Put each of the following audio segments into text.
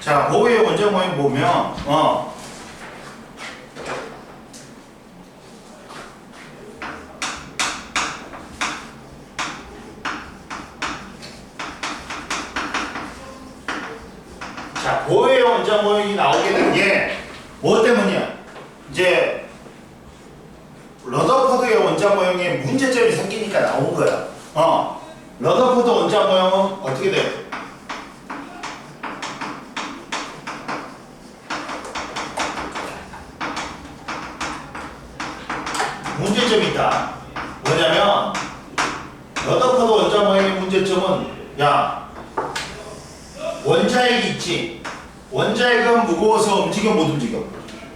자, 보호의 원자 모형 보면 자, 보호의 원자 모형이 나오게 된 게 뭐 때문이야? 이제 러더포드의 원자 모형에 문제점이 생기니까 나온 거야. 러더포드 원자 모형은 어떻게 돼요? 문제점이 있다. 뭐냐면 러더포드 원자 모형의 문제점은 야 원자핵이 있지. 원자핵은 무거워서 움직여 못 움직여?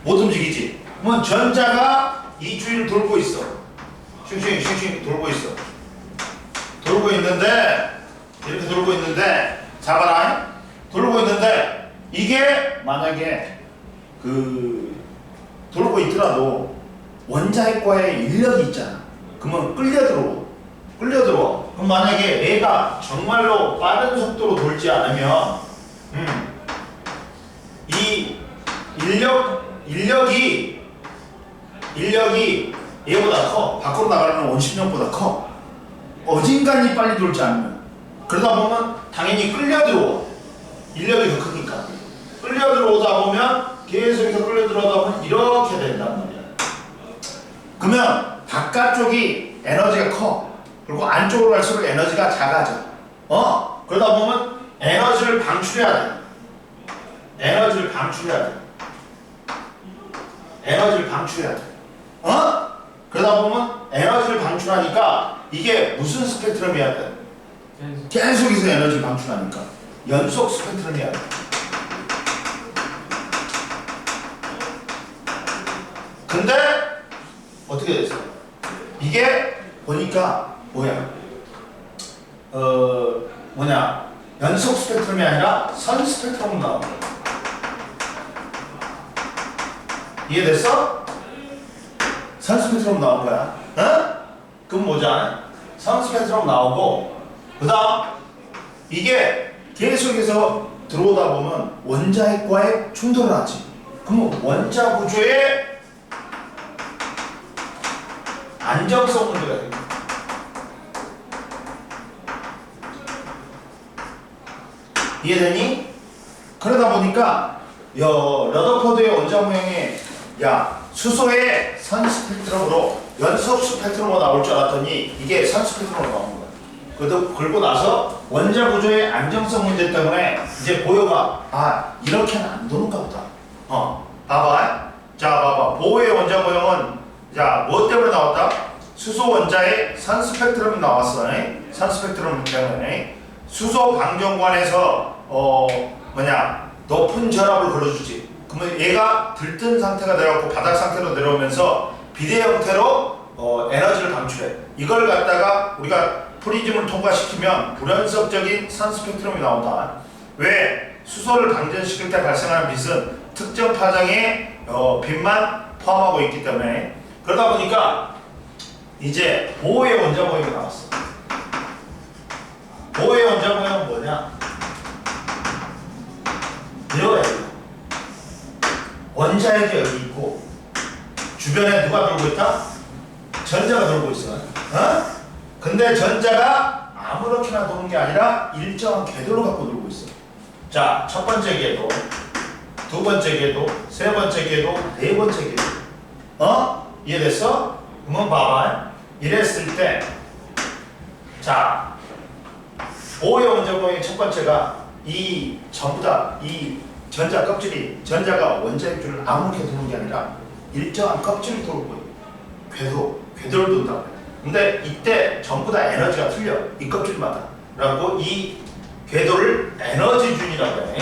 못 움직이지. 그러면 전자가 이 주위를 돌고 있어. 슝슝 돌고 있어. 돌고 있는데 이렇게 돌고 있는데 잡아라. 돌고 있는데 이게 만약에 돌고 있더라도 원자핵과의 인력이 있잖아. 그러면 끌려 들어와. 그럼 만약에 얘가 정말로 빠른 속도로 돌지 않으면 이 인력이 얘보다 커. 밖으로 나가는 원심력보다 커. 어딘가니 빨리 돌지 않으면. 그러다 보면 당연히 끌려 들어와. 인력이 더 크니까. 끌려 들어오다 보면 계속해서 끌려 들어오다 보면 이렇게 된단 말이야. 그러면 바깥쪽이 에너지가 커. 그리고 안쪽으로 갈수록 에너지가 작아져. 그러다 보면 에너지를 방출해야 돼. 그러다 보면 에너지를 방출하니까 이게 무슨 스펙트럼이야 돼? 계속해서 에너지를 방출하니까 연속 스펙트럼이야 돼. 근데 어떻게 됐어? 이게 보니까 연속 스펙트럼이 아니라 선 스펙트럼으로 나온 거야. 이해됐어? 선 스펙트럼 나온 거야. 그럼 뭐잖아? 선 스펙트럼 나오고 그 다음 이게 계속해서 들어오다 보면 원자핵과의 충돌을 하지. 그럼 원자 구조의 안정성 문제가 됩니다. 이해되니? 그러다 보니까 러더포드의 원자 모형이 수소의 선 스펙트럼으로 연속 스펙트럼으로 나올 줄 알았더니 이게 선 스펙트럼으로 나온 거야. 그리고 나서 원자 구조의 안정성 문제 때문에 이제 보여가 이렇게는 안 도는가 보다. 봐봐. 자, 봐봐. 보호의 원자 모형은 뭐 때문에 나왔다? 수소 원자의 선 스펙트럼이 나왔어. 선 스펙트럼 때문에 수소 방정관에서 높은 전압을 걸어주지. 그러면 얘가 들뜬 상태가 되어갖고 바닥 상태로 내려오면서 비대 형태로 에너지를 방출해. 이걸 갖다가 우리가 프리즘을 통과시키면 불연속적인 선 스펙트럼이 나온다. 왜? 수소를 방전시킬 때 발생하는 빛은 특정 파장의 빛만 포함하고 있기 때문에. 그러다 보니까 이제 보호의 원자 모형이 나왔어. 보호의 원자 모형은 뭐냐? 이거야. 원자핵이 여기 있고 주변에 누가 돌고 있다? 전자가 돌고 있어. 근데 전자가 아무렇게나 도는 게 아니라 일정한 궤도를 갖고 돌고 있어. 자, 첫 번째 궤도, 두 번째 궤도, 세 번째 궤도, 네 번째 궤도. 이해됐어? 그러면 봐봐. 이랬을 때 보호의 원자 모형의 첫 번째가 이 전부 다 이 전자 껍질이 전자가 원자핵 줄을 아무렇게 도는 게 아니라 일정한 껍질을 돌고 궤도를 돈다. 근데 이때 전부 다 에너지가 틀려. 이 껍질마다. 그래갖고 이 궤도를 에너지준이라고 해.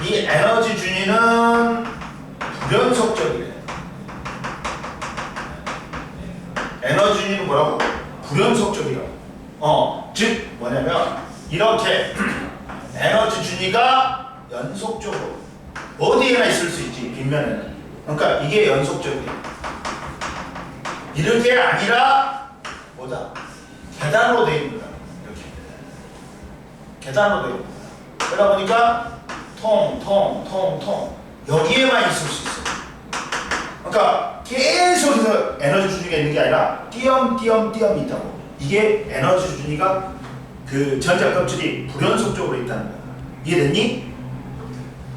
이 에너지준위는 불연속적이래. 에너지준위는 뭐라고? 불연속적이라고. 즉 뭐냐면 이렇게 에너지 준위가 연속적으로 어디에나 있을 수 있지. 빗면에는. 그러니까 이게 연속적이야. 이렇게 아니라 계단으로 되어 있는 거야. 이렇게 계단으로 되어 있는 거야. 그러다 보니까 통 여기에만 있을 수 있어. 그러니까 계속해서 에너지 준위가 있는 게 아니라 띄엄 있다고. 이게 에너지 준위가 그 전자 껍질이 불연속적으로 있다는 거야. 이해됐니?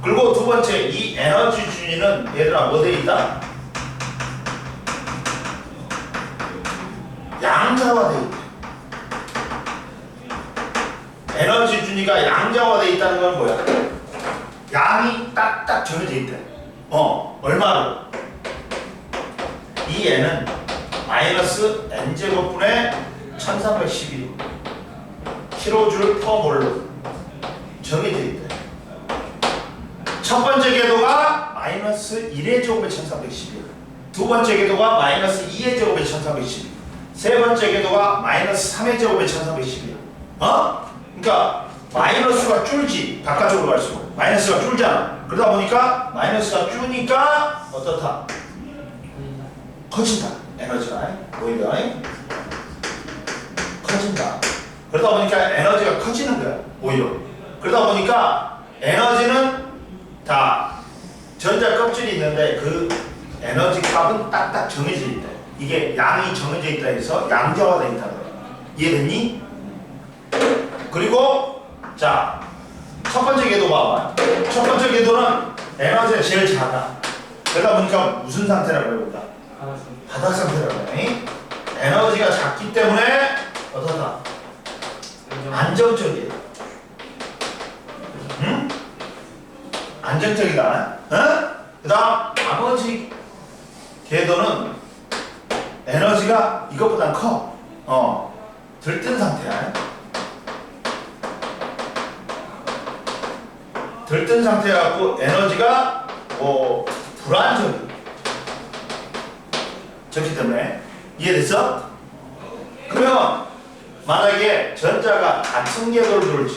그리고 두 번째, 이 에너지 준위는 얘들아 어디에 있다? 양자화되어 있다. 에너지 준위가 양자화되어 있다는 건 뭐야? 양이 딱딱 정해져 있대. 얼마로? 이 n은 마이너스 n제곱분의 1312 kJ per 몰로 정해져 있대. 첫 번째 궤도가 마이너스 1의 제곱에 1312, 두 번째 궤도가 마이너스 2의 제곱에 1312, 세 번째 궤도가 마이너스 3의 제곱에 1312. 그러니까 마이너스가 줄지 바깥쪽으로 갈수록 마이너스가 줄잖아. 그러다 보니까 마이너스가 줄니까 어떻다? 커진다. 에너지가 오히려 커진다. 그러다 보니까 에너지가 커지는 거야. 오히려. 그러다 보니까 에너지는 다 전자 껍질이 있는데 그 에너지 값은 딱딱 정해져 있다. 이게 양이 정해져 있다 해서 양자화되어 있다. 이해됐니? 그리고 자, 첫 번째 궤도 봐봐. 첫 번째 궤도는 에너지가 제일 작아. 그러다 보니까 무슨 상태라고 해볼까? 바닥 상태라고 해. 에너지가 작기 때문에 어떻다? 안정적이야. 응? 안정적이다. 그 다음 나머지 궤도는 에너지가 이것보다 커. 들뜬 상태야. 들뜬 상태여갖고 에너지가 불안정해. 적기 때문에. 이해됐어? 그러면 만약에 전자가 같은 궤도를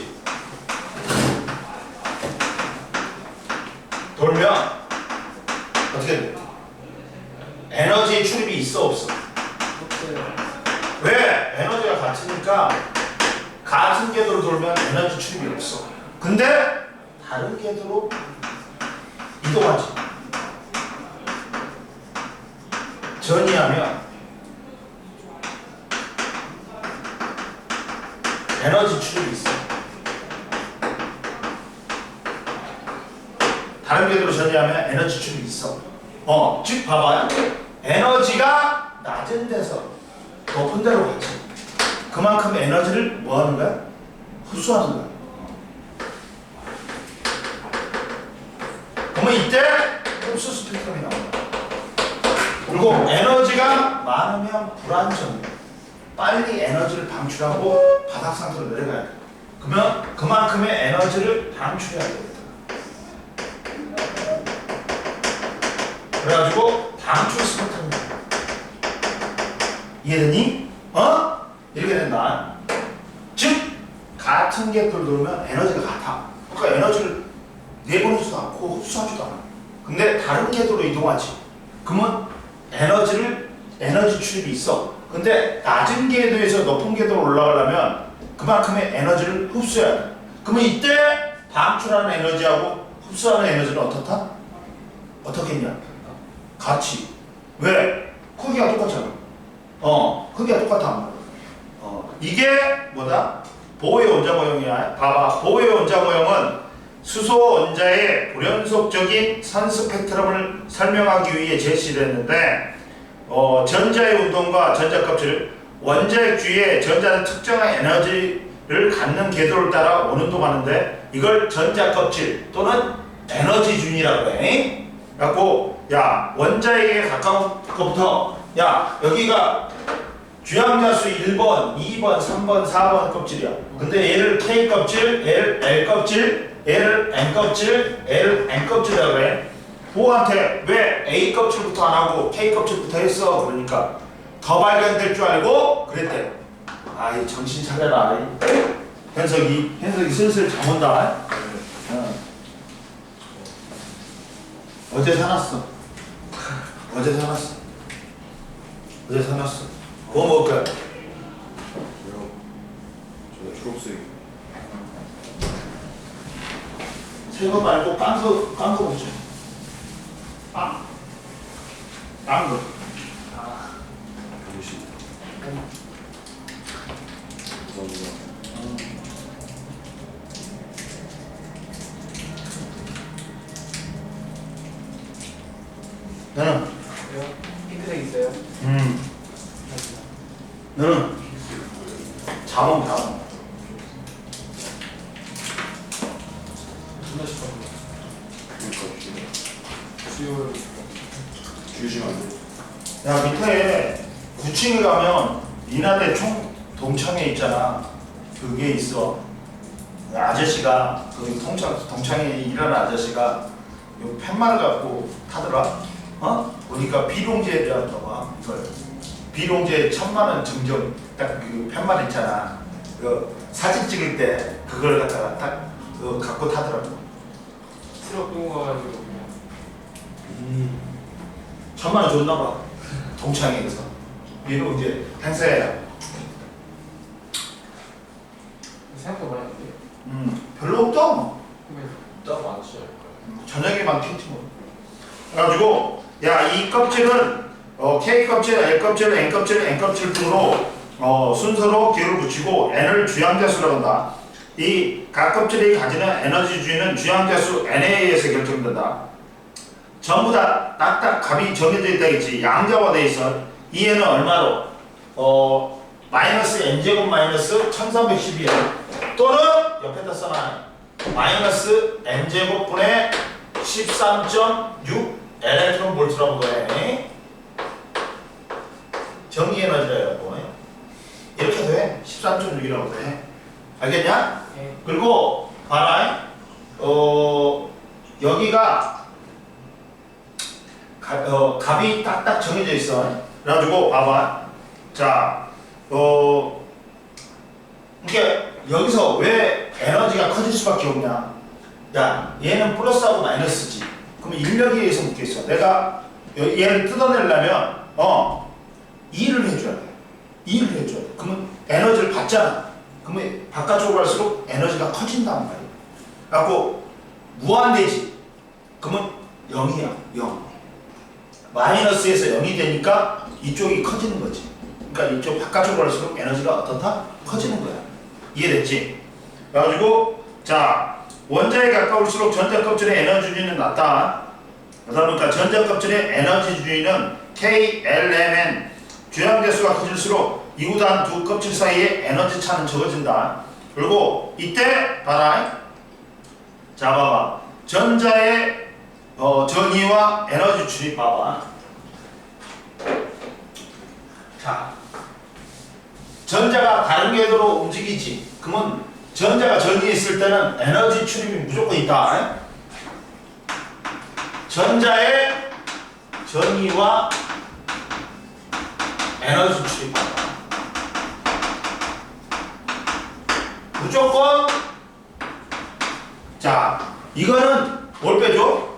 돌면 어떻게 돼? 에너지 출입이 있어 없어? 왜? 에너지가 같으니까 같은 궤도로 돌면 에너지 출입이 없어. 근데 다른 궤도로 이동하지. 전이하면 에너지 출입이 있어. 다른 궤도로 전이하면 에너지 출입이 있어. 즉 봐봐요. 에너지가 낮은 데서 높은 데로 가지. 그만큼 에너지를 뭐 하는 거야? 흡수하는 거야. 그러면 이때 흡수 스펙트럼이 나온다. 그리고 에너지가 많으면 불안정해. 빨리 에너지를 방출하고 바닥 상태로 내려가야 돼. 그러면 그만큼의 에너지를 방출해야 되겠다. 그래가지고 방출 스펙트럼이 나온다. 이해되니? 이렇게 된다. 즉 같은 궤도를 돌면 에너지가 같아. 그러니까 에너지를 내보내지도 않고 흡수하지도 않아. 근데 다른 궤도로 이동하지. 그러면 에너지 출입이 있어. 근데 낮은 궤도에서 높은 궤도로 올라가려면 그만큼의 에너지를 흡수해야 돼. 그러면 이때 방출하는 에너지하고 흡수하는 에너지는 어떻다? 어떻겠냐? 같이. 왜? 크기가 똑같잖아. 크기가 똑같아. 이게 뭐다? 보호의 원자 모형이야. 봐봐. 보호의 원자 모형은 수소 원자의 불연속적인 선 스펙트럼을 설명하기 위해 제시됐는데 전자의 운동과 전자 껍질, 원자핵 주위에 전자는 특정한 에너지를 갖는 궤도를 따라 원운동하는데 이걸 전자 껍질 또는 에너지 준이라고 해. 그래갖고 야 원자핵에 가까운 것부터 여기가 주양자수 1번, 2번, 3번, 4번 껍질이야. 근데 얘를 K 껍질, 얘를 L 껍질, 얘를 N 껍질, 얘를 N 껍질이라고 해. 보호한테 왜 A 껍질부터 안 하고 K 껍질부터 했어? 그러니까 더 발견될 줄 알고 그랬대. 아이 정신 차려라. 현석이 슬슬 잠 온다. 어제 사놨어. 뭐 먹을 거야? 저요? 저 초록색. 새거 말고 깐거 보죠. 깐 거. 병신. 너는? 핑크색 있어요? 너는? 자몽. 존나 싶어. 그러니까 수요일. 주시면 안 돼. 야, 밑에 9층에 가면 인하대 총 동창회 있잖아. 그게 있어. 아저씨가 거기 동창회 일하는 아저씨가 요 팻말을 갖고 타더라. 보니까 비룡제에 대한 거봐. 이걸 비룡제 1000만원 증정 딱 그 팻말 있잖아. 그 사진 찍을 때 그걸 갖다가 딱 갖고 타더라고. 트럭 끌고 가가지고 그냥. 1000만원 줬나 봐. 동창회에서 비룡제 행사야. 생각보다 많이 안 돼요. 별로 없다. 딱 많지. 저녁에만 튀지 뭐. 그래가지고 야, 이 껍질은 K 껍질, L 껍질, N 껍질, N 껍질 등으로 순서로 기호를 붙이고 N을 주양자수라고 한다. 이 각 껍질이 가지는 에너지 주위는 주양자수 N에 의해서 결정된다. 전부 다 딱딱 값이 정해져 있다겠지. 양자화돼 있어. 이 N은 얼마로? 마이너스 N제곱 마이너스 1312 또는 옆에다 써놔. 마이너스 N제곱분의 13.6 엘렉트론 볼트라고 해. 전기 에너지라고 해. 이렇게 돼. 13.6이라고 해. 알겠냐? 네. 그리고 봐라. 여기가 값이 딱딱 정해져 있어. 그래가지고 봐봐. 자, 이게 여기서 왜 에너지가 커질 수밖에 없냐? 야, 얘는 플러스하고 마이너스지. 그럼 인력에 의해서 묶여있어. 내가 얘를 뜯어내려면 2를 해줘야 돼. 2를 해줘야 돼. 그러면 에너지를 받잖아. 그러면 바깥쪽으로 갈수록 에너지가 커진단 말이야. 그래갖고 무한대지. 그러면 0이야. 0. 마이너스에서 0이 되니까 이쪽이 커지는 거지. 그러니까 이쪽 바깥쪽으로 갈수록 에너지가 어떻다? 커지는 거야. 이해됐지? 그래가지고 자, 원자에 가까울수록 전자 껍질의 에너지 주위는 낮다. 그러다 보니까 전자 껍질의 에너지 주위는 K, L, M, N 주양대수가 커질수록 이후단 두 껍질 사이의 에너지 차는 적어진다. 그리고 이때 봐라. 자, 봐봐. 전자의 전위와 에너지 주위 봐봐. 자, 전자가 다른 궤도로 움직이지. 그러면 전자가 전위에 있을 때는 에너지 출입이 무조건 있다. 전자의 전위와 에너지 출입 무조건. 자, 이거는 뭘 빼줘?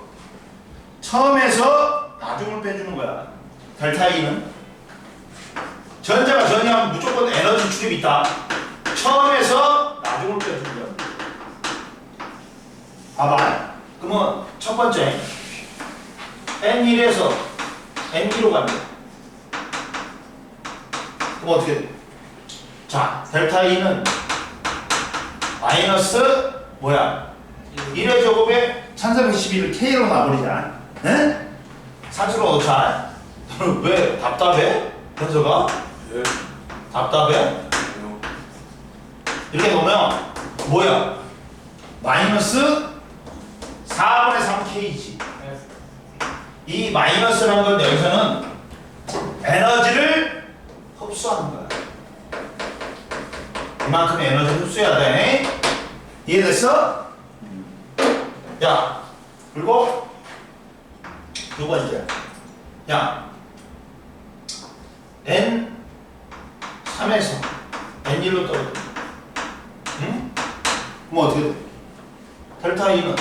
처음에서 나중을 빼주는 거야. 델타 E는 전자가 전위하면 무조건 에너지 출입이 있다. 처음에서 나중을 빼주는 거야. 봐봐. 그러면 첫 번째 N1에서 N2로 간다. 그럼 어떻게 돼? 자, 델타 E는 마이너스 뭐야? 1의 제곱에 1311을 K로 놔버리자. 네? 산수로 넣자. 너는 왜 답답해? 현서가? 예. 답답해? 이렇게 놓으면 뭐야? 마이너스 4분의 3K지. 이 마이너스라는 건 여기서는 에너지를 흡수하는 거야. 이만큼의 에너지를 흡수해야 돼. 이해됐어? 야, 그리고 두 번째. 야, N3에서 N1로 떨어져. 응? 그럼 어떻게 돼? 델타 E는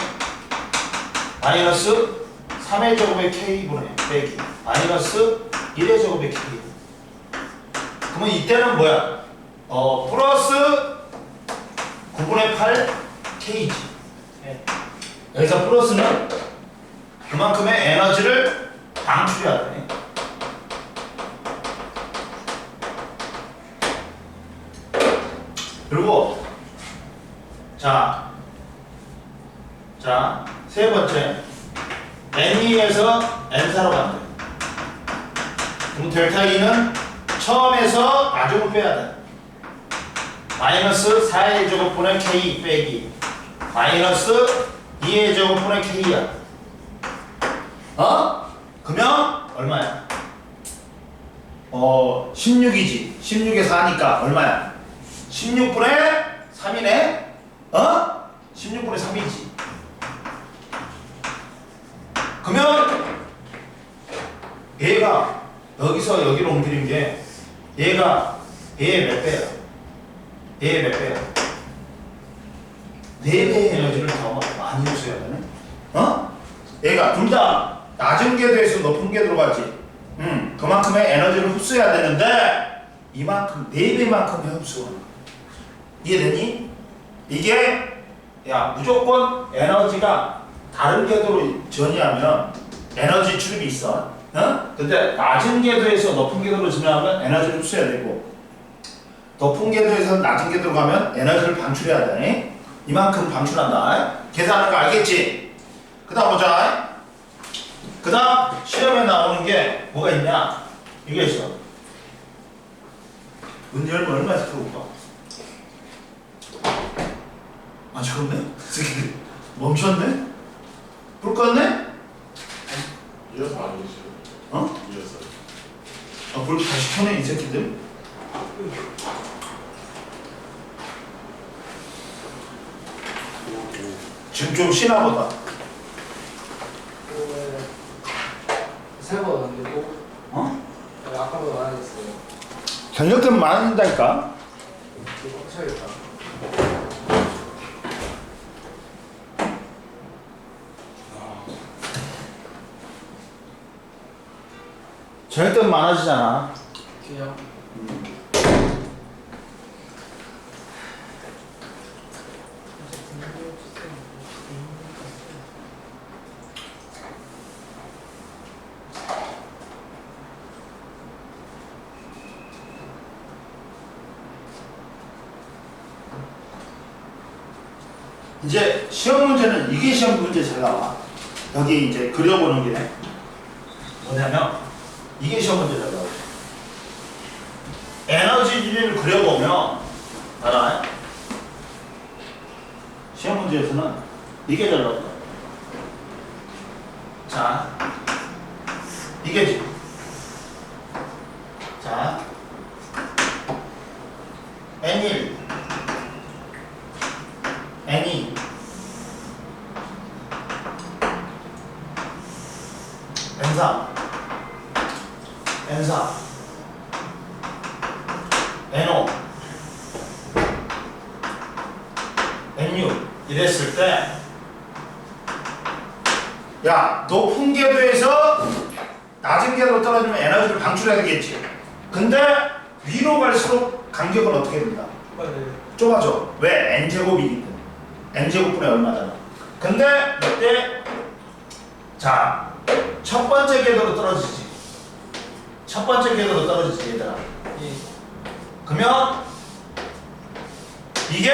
마이너스 3의 제곱의 K분의 빼기 마이너스 1의 제곱의 K. 그러면 이때는 뭐야? 플러스 9분의 8 K지. 네. 여기서 플러스는 그만큼의 에너지를 방출해야 돼. 그리고 자, 세 번째 N2에서 N4로 간대. 그럼 델타 E는 처음에서 나중을 빼야 돼. 마이너스 4의 제곱분의 K 빼기 마이너스 2의 제곱분의 K야. 그러면 얼마야? 16이지. 16에 4니까 얼마야? 16분의 3이네? 16분의 3이지. 그러면 얘가 여기서 여기로 옮기는 게 얘가 얘의 몇 배야? 얘의 몇 배야? 4배의 에너지를 더 많이 흡수해야 되네? 얘가 둘 다 낮은 궤도에서 높은 궤도로 가지. 그만큼의 에너지를 흡수해야 되는데 이만큼 4배만큼의 흡수가. 이해되니? 이게 야 무조건 에너지가 다른 궤도로 전이하면 에너지 출입이 있어. 근데 낮은 궤도에서 높은 궤도로 전이하면 에너지를 흡수해야 되고 높은 궤도에서 낮은 궤도로 가면 에너지를 방출해야 돼. 이만큼 방출한다. 계산하는 거 알겠지? 그 다음 보자. 그 다음 시험에 나오는 게 뭐가 있냐? 이게 있어. 문제 열면 얼마에서 풀어볼까? 아 잠깐네? 멈췄네? 불 껐네? 이어서 안 계시죠? 이어서. 불 다시 켜네 이 새끼들. 지금 좀 쉬나 보다. 세번 왔는데 또 아까보다 많아졌어요. 저녁 때면 많아진다니까. 이거 꽉 차야겠다. 저녁 때면 많아지잖아. 그냥 이제 시험 문제는 이게 시험 문제 잘 나와. 여기 이제 그려보는 게 뭐냐면 이게 시험 문제 잘 나와. 에너지를 그려보면 알아? 시험 문제에서는 이게 잘 나와. 자, 이게지. 자, N1 N2 N3 N4 N5 N6 이랬을 때 야, 높은 궤도에서 낮은 궤도로 떨어지면 에너지를 방출해야 되겠지. 근데 위로 갈수록 간격은 어떻게 된다? 좁아져. 왜? N제곱이기 때문에. N제곱분의 얼마잖아. 근데 이때 자, 첫 번째 궤도로 떨어지지. 첫 번째 궤도로 떨어지지 얘들아. 그러면 이게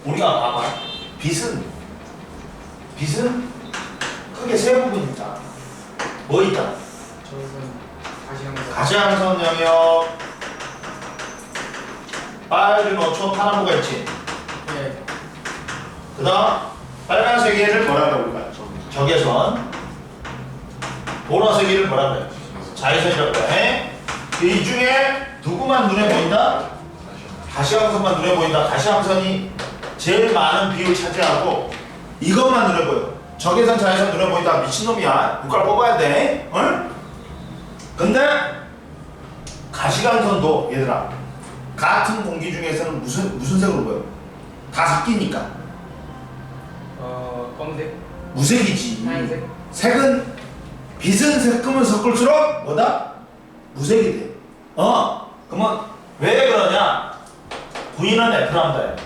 우리가 봐봐. 빛은 크게 세 부분 있다. 뭐 있다? 저는 가시광선 영역, 빨간 어초 파란보가 있지. 네. 그 다음 빨간색 얘를 뭐라 그래 볼까요? 적외선. 보라색 얘를 뭐라 그래? 자외선이라고 그래. 이 중에 누구만 눈에 보인다? 가시광선만 눈에 보인다. 가시광선이 제일 많은 비율 차지하고 이것만 눈에 보여. 적외선, 자외선 눈에 보인다. 미친놈이야. 국가를 뽑아야 돼. 응? 근데 가시광선도 얘들아 같은 공기 중에서는 무슨 색으로 보여? 다 섞이니까 검은색, 무색이지. 하얀색. 색은 빛은 섞으면 섞을수록 뭐다? 무색이 돼. 그러면 왜 그러냐? V는 F란다.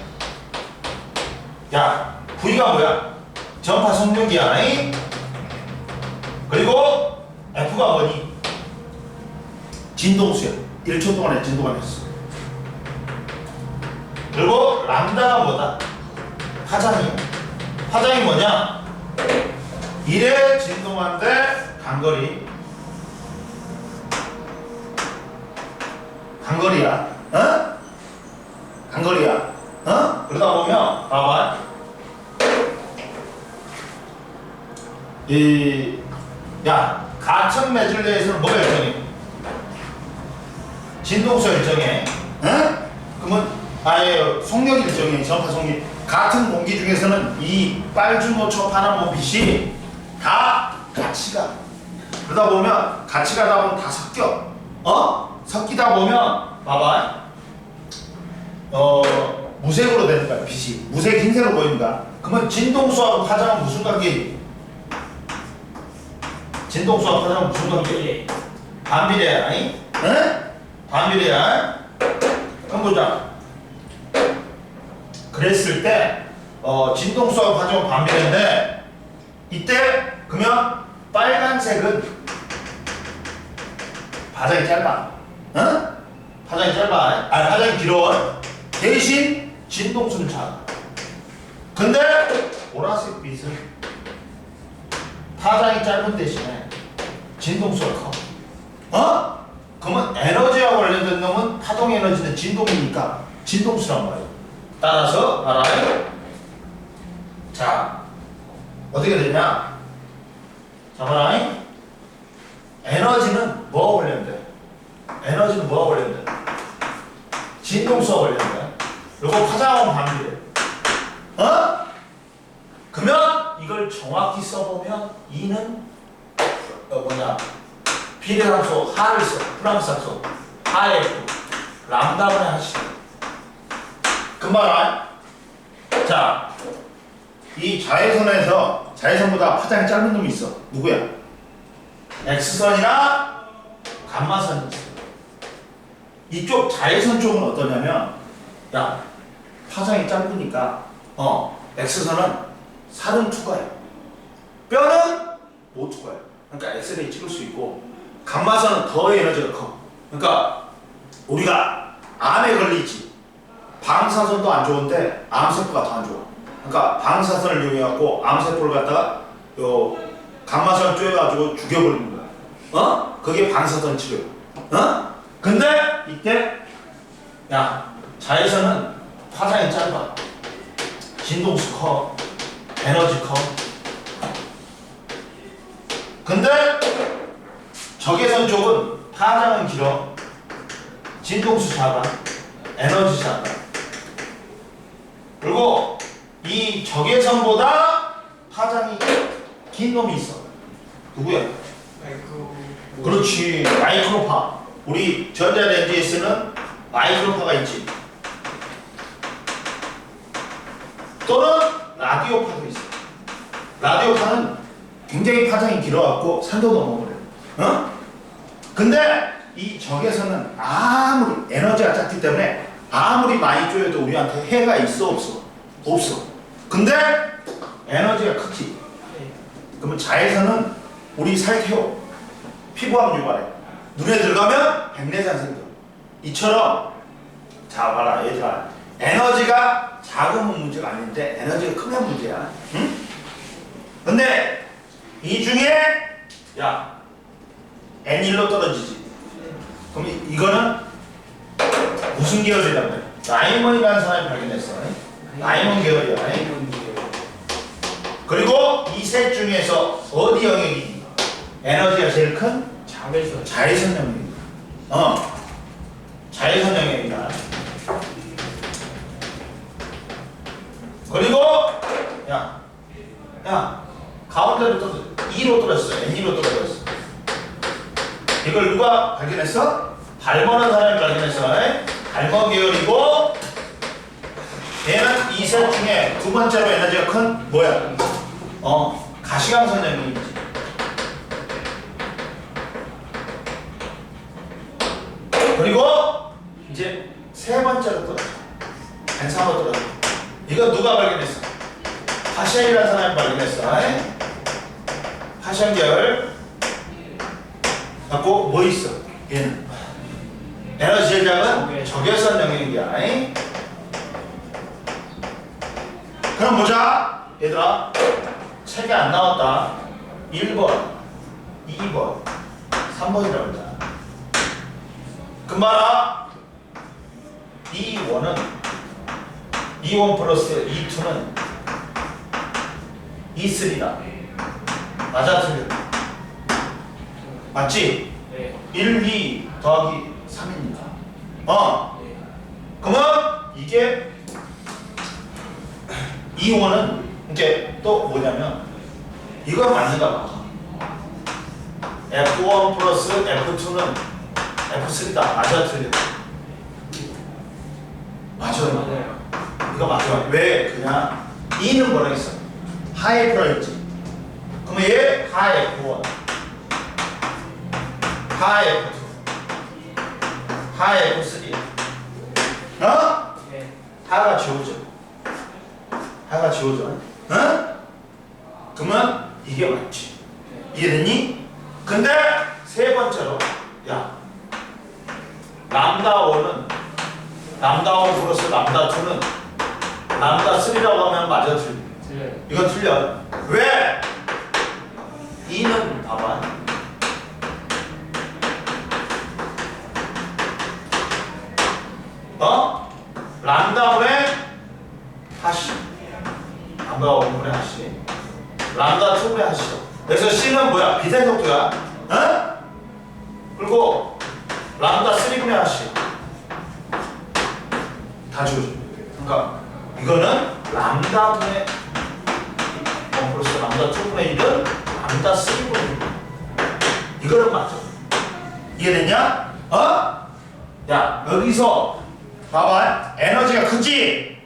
야, V가 뭐야? 전파 속력이야. 그리고 F가 뭐니? 진동수야. 1초 동안에 진동을 했어. 그리고 람다가 뭐다? 파장이야. 파장이 뭐냐? 1에 진동한데 간거리야. 어? 간거리야. 어? 그러다 보면 봐봐. 가층 매질 내에서는 뭐가 일정해? 진동수 일정해. 어? 그러면 아예 속력 일정해. 전파 속력. 같은 공기 중에서는 이 빨주노초 파나몬빛이 다 같이 가. 그러다 보면 같이 가다 보면 다 섞여. 섞이다 보면 봐봐. 무색으로 되는 거야. 빛이 무색 흰색으로 보인다. 그러면 진동수하고 파장은 무슨 관계니? 진동수하고 파장은 무슨 관계? 반비례야. 응? 반비례야. 그럼 보자. 그랬을 때 진동수하고 파장은 반비례인데 이때 그러면 빨간색은 파장이 짧아. 응? 파장이 짧아. 파장이 길어. 대신 진동수는 작아. 근데 보라색 빛은 파장이 짧은 대신에 진동수가 커. 그러면 에너지와 관련된 놈은 파동 에너지는 진동이니까 진동수란 말이야. 따라서 알아요? 자, 어떻게 되냐? 자, 봐라. 에너지는 뭐와 관련돼? 에너지는 뭐와 관련돼? 진동수와 관련돼. 그리고 파장하고 반비례. 그러면 이걸 정확히 써보면 E는 비례함수 하를 써. 프랑스 함수 하F 람다분의 하시. 금방 자, 이 자외선보다 파장이 짧은 놈이 있어. 누구야? X선이나 감마선이 있어. 이쪽 자외선 쪽은 어떠냐면 파장이 짧으니까 X선은 살은 투과해. 뼈는 못 투과해. 그러니까 엑스레이 찍을 수 있고 감마선은 더 에너지가 커. 그러니까 우리가 암에 걸리지. 방사선도 안 좋은데 암세포가 더 안 좋아. 그러니까 방사선을 이용해갖고 암세포를 갖다가 감마선을 쪼여가지고 죽여버리는 거야. 그게 방사선 치료. 근데 이때 자외선은 파장이 짧아. 진동수 커. 에너지 커. 근데 적외선 쪽은 파장은 길어. 진동수 작아. 에너지 작아. 그리고 이 적외선보다 파장이 긴 놈이 있어. 누구야? 그렇지. 마이크로파. 우리 전자레인지에서는 마이크로파가 있지. 또는 라디오파도 있어. 라디오파는 굉장히 파장이 길어갖고 산도 넘어버려. 근데 이 적외선은 아무리 에너지가 작기 때문에 아무리 많이 쪼여도 우리한테 해가 있어 없어? 없어. 근데 에너지가 크지. 그러면 자외선은 우리 살 태워. 피부암 유발해. 눈에 들어가면 백내장 생겨. 이처럼 자 봐라 얘들아. 에너지가 작으면 문제가 아닌데 에너지가 크면 문제야. 응? 근데 이 중에 N1로 떨어지지. 그럼 이거는 무슨 계열이라고 해? 라이먼이라는 사람이 발견했어. 라이먼 계열이야. 그리고 이 셋 중에서 어디 영역이 에너지가 제일 큰? 자외선 영역이다. 자외선 영역이다. 그리고 가운데로 떨어져. 2로 떨어졌어. N2로 떨어졌어. 이걸 누가 발견했어? 발먼한 사람이 발견했어. 발먼 계열이고 얘는 이 셋 중에 두 번째로 에너지가 큰 뭐야? 가시광선 영역이지. 그리고 이제 세 번째로 떨어져. 반사로 떨어져. 이거 누가 발견했어? 파션이라는 사람이 발견했어. 파션 계열 갖고 뭐 있어? 얘는 에너지 제작은 적외선 영역이야. 그럼 보자 얘들아. 책에 안 나왔다. 1번 2번 3번이라고 했잖아. 금봐라. E1은 E1 플러스 E2는 E3다. 맞아 틀려? 맞지? 네. 1, 2 더하기 3이니까. 네. 그러면 이게 E1은 이제 또 뭐냐면 이거 맞는가 봐. F1 플러스 F2는 F3다. 맞아 틀려? 맞아. 맞아요. 이거 맞아. 왜? 그냥 E는 뭐라 했어? 하에 들어있지. 그러면 얘 하 F1 하 F2 하 F3 어? 네. 하가 지워져. 하가 지워져. 어? 그러면 이게 맞지. 이해됐니? 근데 세 번째로 야 람다 1은 람다 1 플러스 람다 2는 람다 3라고 하면 맞아 틀려. 틀려요. 이건 틀려. 왜? 2는 봐봐. 람다 5분의 하시. 람다 5분의 하시. 람다 2분의 하시. 그래서 C는 뭐야? 비슷한 속도야. 그리고 람다 3분의 하시. 다 지워져. 그러니까 이거는 람다 분의 플러스 람다 2분의 1은 람다 3분의 1. 이거는 맞죠? 이해됐냐? 야 여기서 봐봐. 에너지가 크지?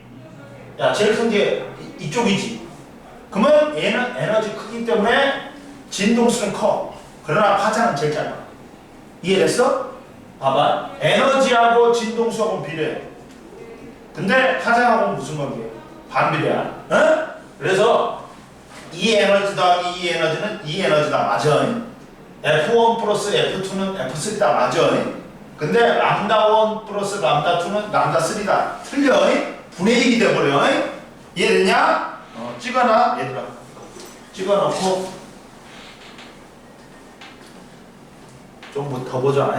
야 제일 큰 게 이쪽이지. 그러면 얘는 에너지 크기 때문에 진동수는 커. 그러나 파장은 제일 짧아. 이해됐어? 봐봐. 에너지하고 진동수하고 비례해. 근데 파장하고는 무슨 관계야? 반비례야. 그래서 이 에너지 더하기 이 에너지는 이 에너지다. 맞아. F1 플러스 F2는 F3다. 맞아. 근데 람다 1 플러스 람다 2는 람다 3다. 틀려. 분의 1이 돼버려. 이해됐냐? 찍어놔 얘들아. 찍어놓고 좀 더 보자.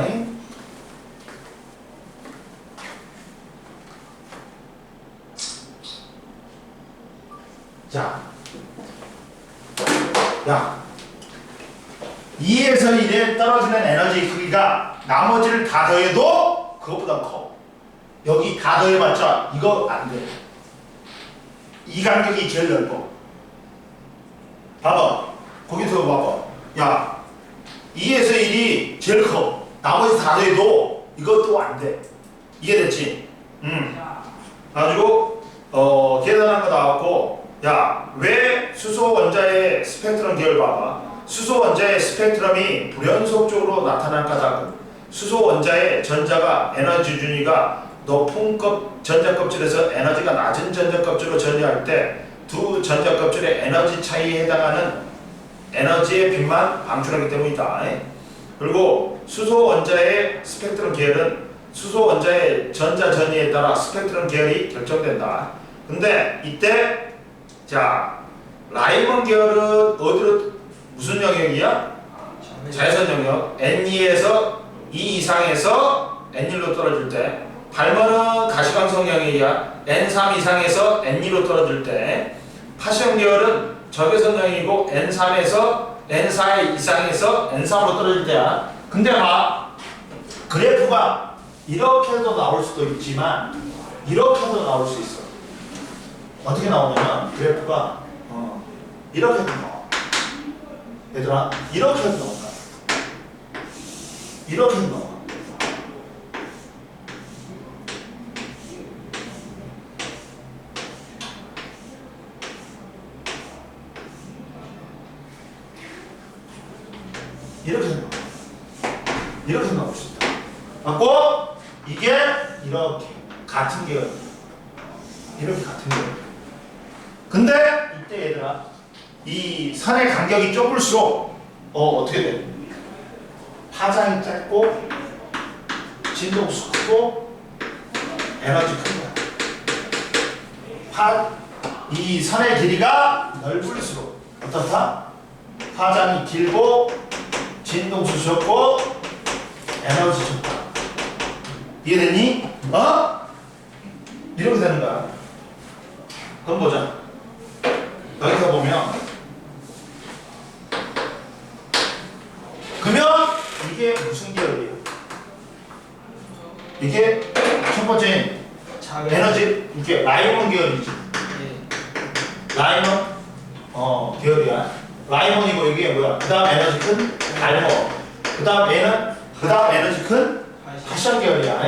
자, 야, 2에서 1에 떨어지는 에너지 크기가 나머지를 다 더해도 그것보다 커. 여기 다 더해봤자 이거 안 돼. 이 간격이 제일 넓어. 봐봐. 거기서 봐봐. 야, 2에서 1이 제일 커. 나머지 다 더해도 이것도 안 돼. 이해됐지? 가지고 계산한 거 나왔고. 야, 왜 수소 원자의 스펙트럼 계열 봐봐. 수소 원자의 스펙트럼이 불연속적으로 나타날 까닭은 수소 원자의 전자가 에너지 준위가 높은 전자 껍질에서 에너지가 낮은 전자 껍질로 전이할 때 두 전자 껍질의 에너지 차이에 해당하는 에너지의 빛만 방출하기 때문이다. 그리고 수소 원자의 스펙트럼 계열은 수소 원자의 전자 전이에 따라 스펙트럼 계열이 결정된다. 근데 이때 자, 라이먼 계열은 어디로 무슨 영역이야? 자외선 영역. N2에서 E 이상에서 N1로 떨어질 때. 발먼은 가시광선 영역이야. N3 이상에서 N2로 떨어질 때. 파션 계열은 적외선 영역이고 N3에서 N4 이상에서 N3으로 떨어질 때야. 근데 봐, 그래프가 이렇게도 나올 수도 있지만 이렇게도 나올 수 있어. 어떻게 나오냐면 그래프가 이렇게도 나와. 얘들아, 이렇게도 나온다. 이렇게도 나와. 이렇게 나와. 이렇게 나올 수 있다. 맞고 이게 이렇게 같은 계열. 이렇게 같은 계열. 근데 때 얘들아 이 선의 간격이 좁을수록 어떻게 돼? 파장이 짧고 진동수 크고 에너지 큰 거야. 이 선의 길이가 넓을수록 어떻다? 파장이 길고 진동수 적고 에너지 적다. 이해됐니? 이렇게 되는 거야. 그럼 보자. 여기서 보면 그러면 이게 무슨 계열이에요? 이게 첫 번째 에너지 이게 라이몬 계열이지. 라이몬 계열이야. 라이몬이고 이게 뭐야? 그다음 에너지 큰 알모. 그다음 에너지 큰 파션 계열이야.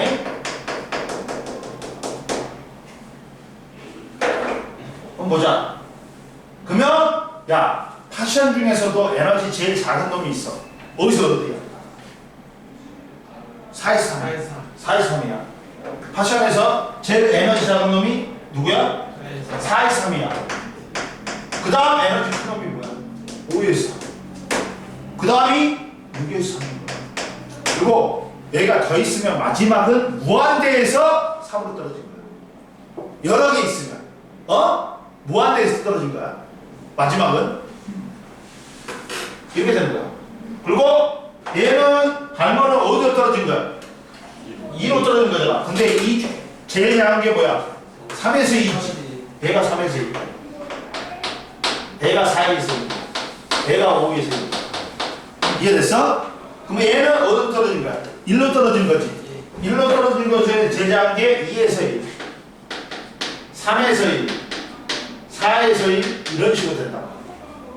그럼 보자. 그러면 야 파션 중에서도 에너지 제일 작은 놈이 있어. 어디서 어디야? 423이야. 파션에서 제일 에너지 작은 놈이 누구야? 423이야. 그 다음 에너지 큰 놈이 뭐야? 513. 그 다음이 613인 거야. 그리고 얘가 더 있으면 마지막은 무한대에서 3으로 떨어진 거야. 여러 개 있으면 무한대에서 떨어진 거야. 마지막은 이렇게 되는 거야. 그리고 얘는 발모는 어디로 떨어진 거야? 2로 떨어진 거잖아. 근데 이 제일 작은 게 뭐야? 3에서 2지. 얘가 3에서 2. 얘가 4에서 2. 얘가 5에서 2. 이해됐어? 그러면 얘는 어디로 떨어진 거야? 1로 떨어진 거지. 1로 떨어진 것에 제일 작은 게 2에서 1. 3에서 1. 4에서 1. 이런 식으로 된다.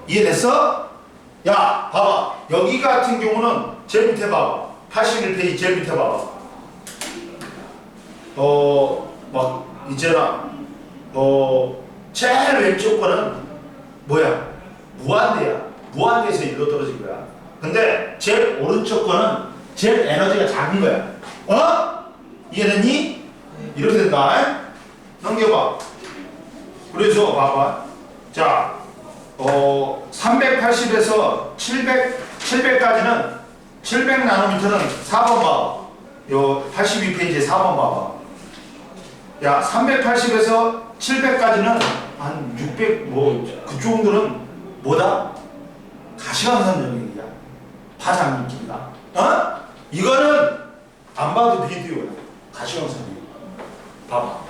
이해됐어? 야, 봐봐. 여기 같은 경우는 제일 밑에 봐봐. 81페이지 제일 밑에 봐봐. 막 이제나 제일 왼쪽 거는 뭐야? 무한대야. 무한대에서 1로 떨어진 거야. 근데 제일 오른쪽 거는 제일 에너지가 작은 거야. 이해됐니? 이렇게 된다. 넘겨봐. 그래서 봐봐. 자, 380에서 700까지는 700 나노미터는 4번 봐. 요 82페이지에 4번 봐봐. 야, 380에서 700까지는 한 600 그 정도는 뭐다? 가시광선 영역이야. 파장 길이가. 이거는 안 봐도 비디오야. 가시광선이야. 봐봐.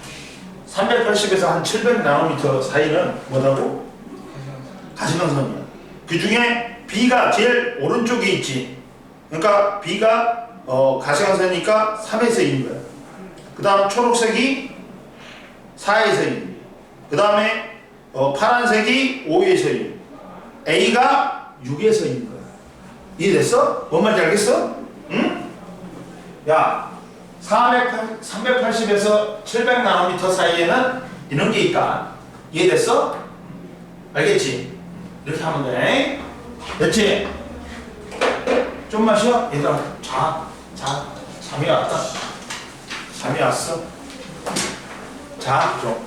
380에서 한 700 나노미터 사이는 뭐라고? 가시광선이야. 그 중에 B가 제일 오른쪽에 있지. 그러니까 B가 가시광선이니까 3에서 2인 거야. 그 다음 초록색이 4에서 2. 그 다음에 파란색이 5에서 2. A가 6에서 2인 거야. 이해됐어? 뭔 말인지 알겠어? 응? 야, 380에서 700 나노미터 사이에는 이런 게 있다. 이해됐어? 알겠지? 이렇게 하면 돼. 됐지? 좀 마셔. 얘들아, 잠이 왔다. 잠이 왔어. 자, 좀.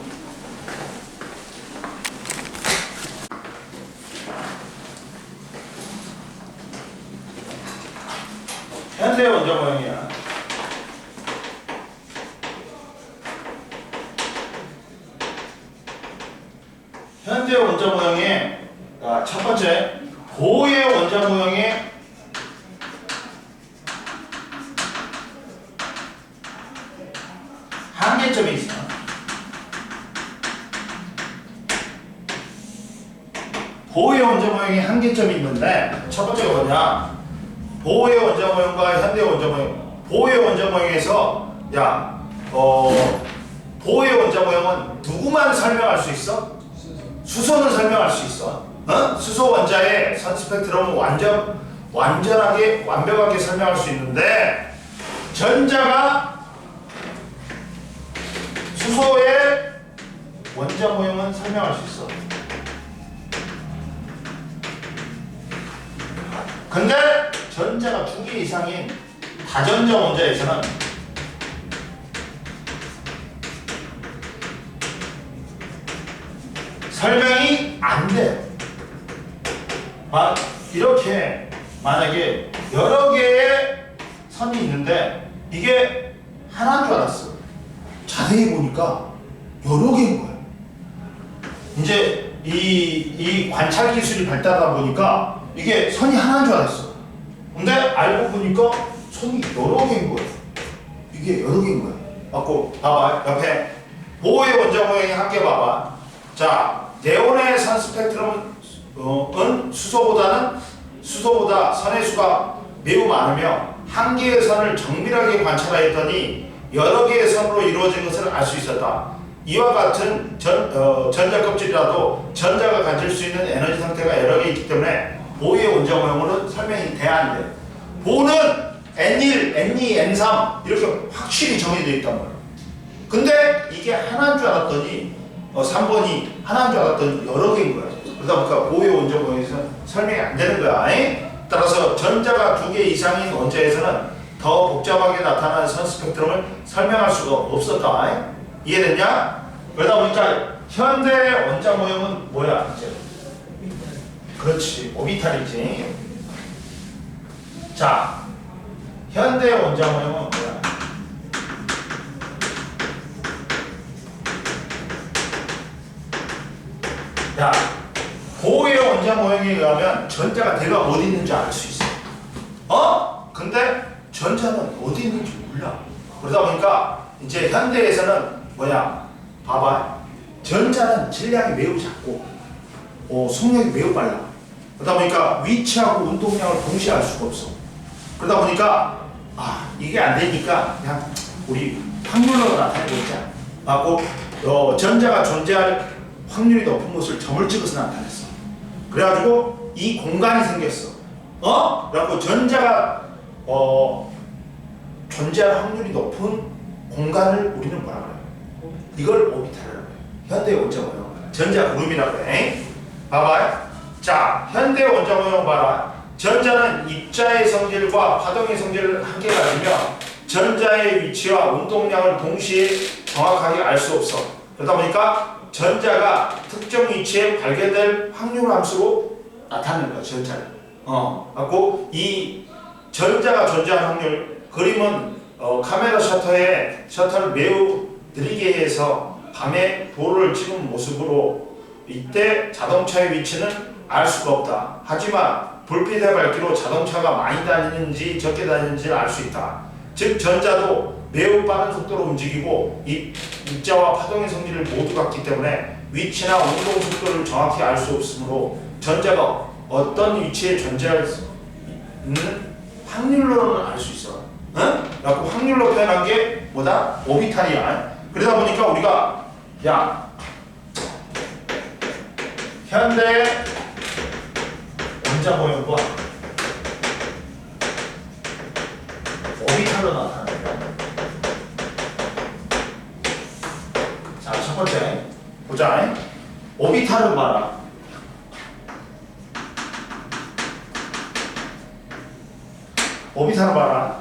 현대 원자 모형이야. 현대 원자 모형의 첫 번째 고의 원자 모형의 한계점이 있어. 고의 원자 모형의 한계점이 있는데 첫 번째가 뭐냐? 보호의 원자 모형과 현대 원자 모형. 보호의 원자 모형에서 보호의 원자 모형은 누구만 설명할 수 있어? 수소는 설명할 수 있어. 수소 원자의 선 스펙트럼은 완전하게 완벽하게 설명할 수 있는데 전자가 수소의 원자 모형은 설명할 수 있어. 근데 전자가 2개 이상인 다전자 원자에서는 설명이 안 안 돼. 이렇게 만약에 여러 개의 선이 있는데 이게 하나인 줄 알았어. 자세히 보니까 여러 개인 거야. 이제 이 관찰 기술이 발달하다 보니까 이게 선이 하나인 줄 알았어. 근데 알고 보니까 선이 여러 개인 거야. 이게 여러 개인 거야. 맞고 봐봐 옆에 보호의 원자 모형이 함께 봐봐. 자, 네온의 선 스펙트럼은 수소보다 선의 수가 매우 많으며 한 개의 선을 정밀하게 관찰하였더니 여러 개의 선으로 이루어진 것을 알 수 있었다. 이와 같은 전자 껍질이라도 전자가 가질 수 있는 에너지 상태가 여러 개 있기 때문에 보호의 원자 모형으로는 설명이 돼야 안 돼. 보호는 N1, N2, N3 이렇게 확실히 정해져 있단 말이야. 근데 이게 하나인 줄 알았더니 3번이 하나인 줄 알았더니 여러 개인 거야. 그러다 보니까 보호의 원자 모형에서는 설명이 안 되는 거야. 따라서 전자가 2개 이상인 원자에서는 더 복잡하게 나타나는 선 스펙트럼을 설명할 수가 없었다. 이해됐냐? 그러다 보니까 현대 원자 모형은 뭐야? 이제 그렇지, 오비탈이지. 자, 현대 원자 모형은 뭐야? 야, 보호의 원자 모형에 의하면 전자가 내가 어디 있는지 알 수 있어. 근데 전자는 어디 있는지 몰라. 그러다 보니까 이제 현대에서는 뭐야? 봐봐. 전자는 질량이 매우 작고 속력이 매우 빨라. 그러다 보니까 위치하고 운동량을 동시에 알 수가 없어. 그러다 보니까 이게 안 되니까 그냥 우리 확률로 나타내보자. 하고 전자가 존재할 확률이 높은 곳을 점을 찍어서 나타냈어. 그래가지고 이 공간이 생겼어. 그래갖고 전자가 존재할 확률이 높은 공간을 우리는 뭐라 그래요? 이걸 오비탈이라고 해요. 현대 원자 모형. 전자 구름이라고 해. 봐봐요. 자, 현대 원자 모형 봐라. 전자는 입자의 성질과 파동의 성질을 함께 가지며 전자의 위치와 운동량을 동시에 정확하게 알 수 없어. 그러다 보니까 전자가 특정 위치에 발견될 확률 함수로 나타내는 거야, 전자를. 갖고 이 전자가 존재하는 확률, 그림은 카메라 셔터를 매우 느리게 해서 밤에 도로를 찍은 모습으로 이때 자동차의 위치는 알 수가 없다. 하지만 불빛의 밝기로 자동차가 많이 다니는지 적게 다니는지를 알 수 있다. 즉 전자도 매우 빠른 속도로 움직이고 입자와 파동의 성질을 모두 갖기 때문에 위치나 운동 속도를 정확히 알 수 없으므로 전자가 어떤 위치에 존재할 수 있는 확률로는 알 수 있어. 그래서 확률로 표현한 게 뭐다? 오비탈이야. 그러다 보니까 우리가 현대 원자 모형과 오비탈로 나타난다. 자, 첫 번째 보자. 오비탈은 봐라. 오비탈은 봐라.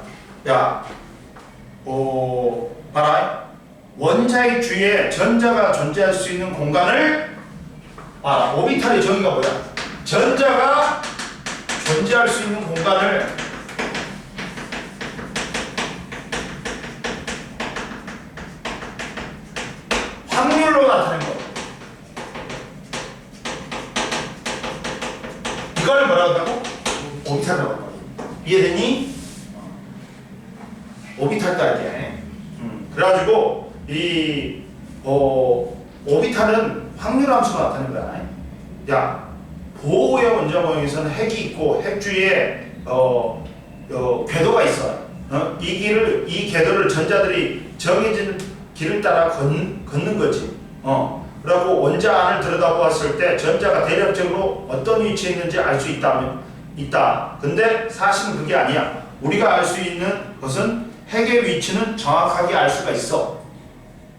봐라. 원자의 주위에 전자가 존재할 수 있는 공간을 봐라. 오비탈의 정의가 뭐야? 전자가 존재할 수 있는 공간을 확률로 나타낸 거. 이걸 뭐라고 한다고? 오비탈이라고 한다고. 이해되니? 오비탈도 알게. 그래가지고 이 오비탈은 확률 함수가 나타낸 거야. 보호의 원자 모형에서는 핵이 있고 핵 주위에 궤도가 있어. 이 궤도를 전자들이 정해진 길을 따라 걷는 거지. 그리고 원자 안을 들여다보았을 때 전자가 대략적으로 어떤 위치에 있는지 알 수 있다. 근데 사실은 그게 아니야. 우리가 알 수 있는 것은 핵의 위치는 정확하게 알 수가 있어.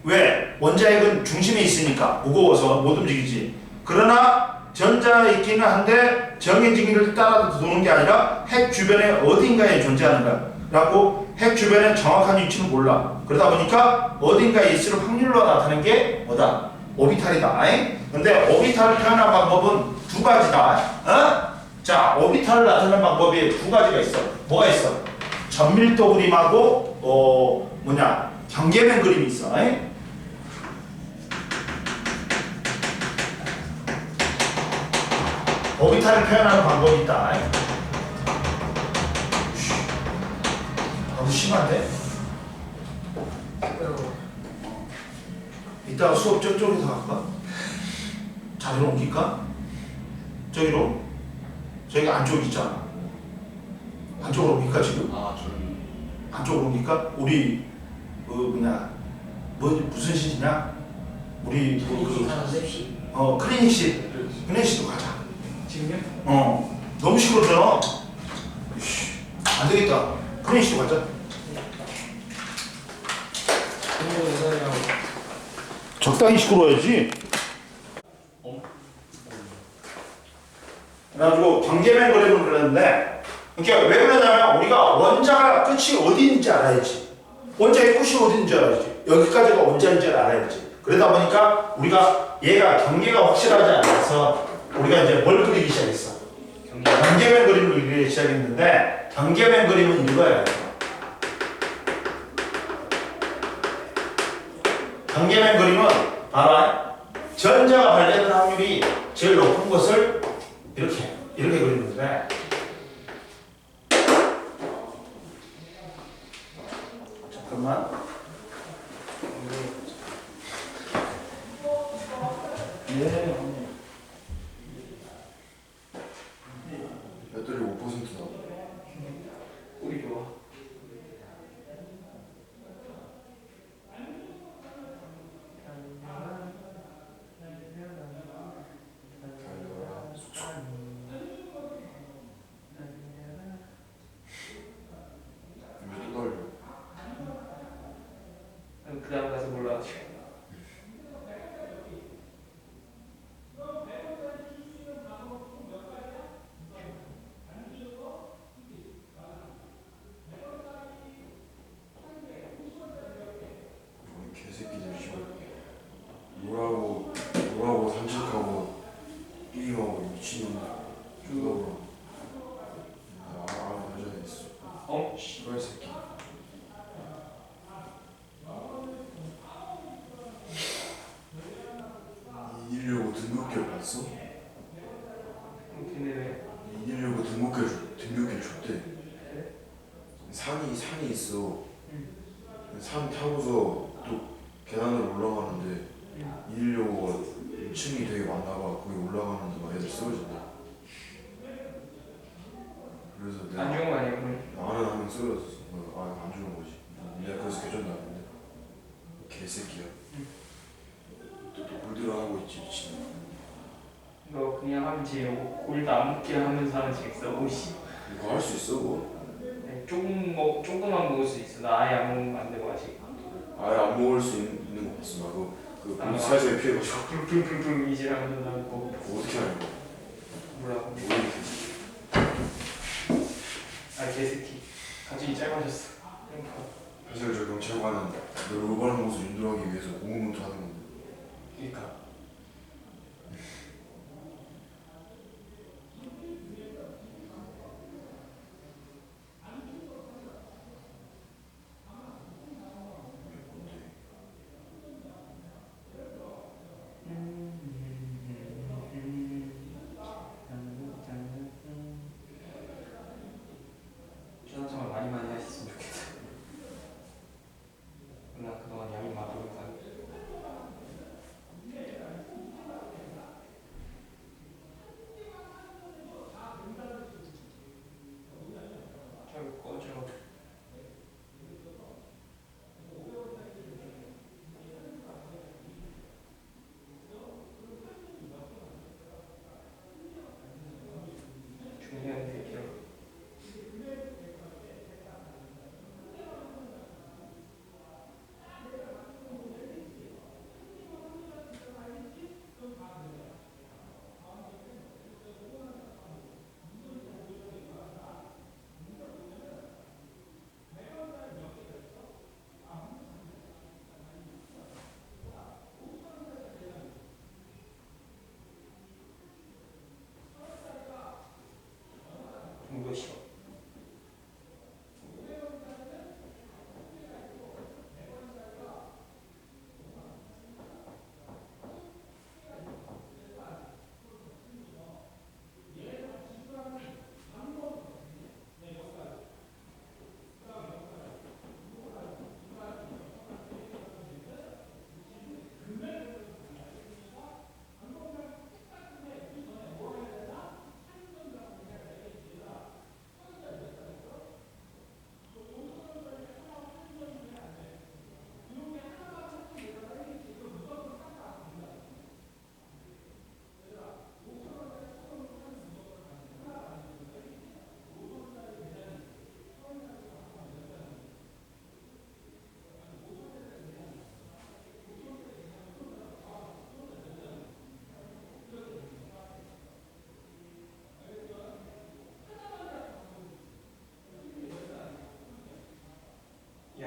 왜? 원자핵은 중심에 있으니까 무거워서 못 움직이지. 그러나 전자에 있기는 한데 정해진 길을 따라 도는 게 아니라 핵 주변에 어딘가에 존재하는 거야. 그래갖고 핵 주변의 정확한 위치는 몰라. 그러다 보니까 어딘가에 있을 확률로 나타낸 게 뭐다? 오비탈이다. 근데 오비탈을 표현한 방법은 두 가지다. 자, 오비탈을 나타내는 방법이 두 가지가 있어. 뭐가 있어? 전밀도 그림하고 경계면 그림이 있어. 오비탈을 표현하는 방법이 있다. 너무 심한데? 이따가 수업 저쪽에서 할까? 자리로 옮길까? 저기로? 저기가 안쪽 있잖아. 안쪽으로 옮길까 지금? 아, 저기. 안쪽으로 옮길까? 우리 무슨 시냐? 우리 클리닉실. 클리닉실도 가자. 지금요? 너무 시끄럽잖아. 안 되겠다. 클리닉실도 가자. 공부 이사님하고 적당히 시끄러워야지. 그래가지고 관계면 그림을 그렸는데, 그러니까 왜 그러냐면 우리가 원자가 끝이 어디 있는지 알아야지. 원자의 끝이 어디 있는지 알아야지. 여기까지가 원자인지 알아야지. 그러다 보니까 우리가 얘가 경계가 확실하지 않아서 우리가 이제 뭘 그리기 시작했어? 경계면 그림을 그리기 시작했는데, 경계면 그림은 이거야. 경계면 그림은 봐라. 전자가 발견될 확률이 제일 높은 것을 이렇게 그리는데, 잠깐만. 배터리 5%다. 우리 좋아. 또 달려. 그 다음 가서 몰라가지고. 우리 개새끼들 지금 뭐라고 산책하고 게임하고 미친놈들 죽어버려. 가져야 있어. 씨발 새끼. 이기려고 등록기업 봤어? 근데 왜? 이기려고 등록기업 줬대. 산이 있어. 산 타고서 또 계단으로 올라가는데 이기려고 층이 되게 많나봐. 거기 올라가는데 막 애들 쓰러진다. 그래서 안 내가 좋은 거 아니야 그럼? 나는 한 명 쓰러졌어. 안 주는 거지. 내가 그래서 개전나는데 개새끼야. 또 골드를 하고 있지 미친. 너 그냥 하면 지금 골드 안 먹게 하면서 하면 재밌어. 오씨. 이거 할 수 있어 그거? 조금만 먹을 수 있어. 나 아예 안 먹는 거 안 되고 아직. 아예 안 먹을 수 있는 거 봤어. 나그 아, 살살 피해가지고. 퉁퉁퉁퉁 이질하면서 나 뭐 그거 어떻게 하는 거야? 뭐라고? 아 개새끼. 가죽이 짧아졌어. 사실 저 경찰관은 너를 올바른 곳으로 인도하기 위해서 공무원도 하는 건데. 그러니까. 추상점을 많이 하셨으면 좋겠다. 나 그동안 양이 많아 보여서.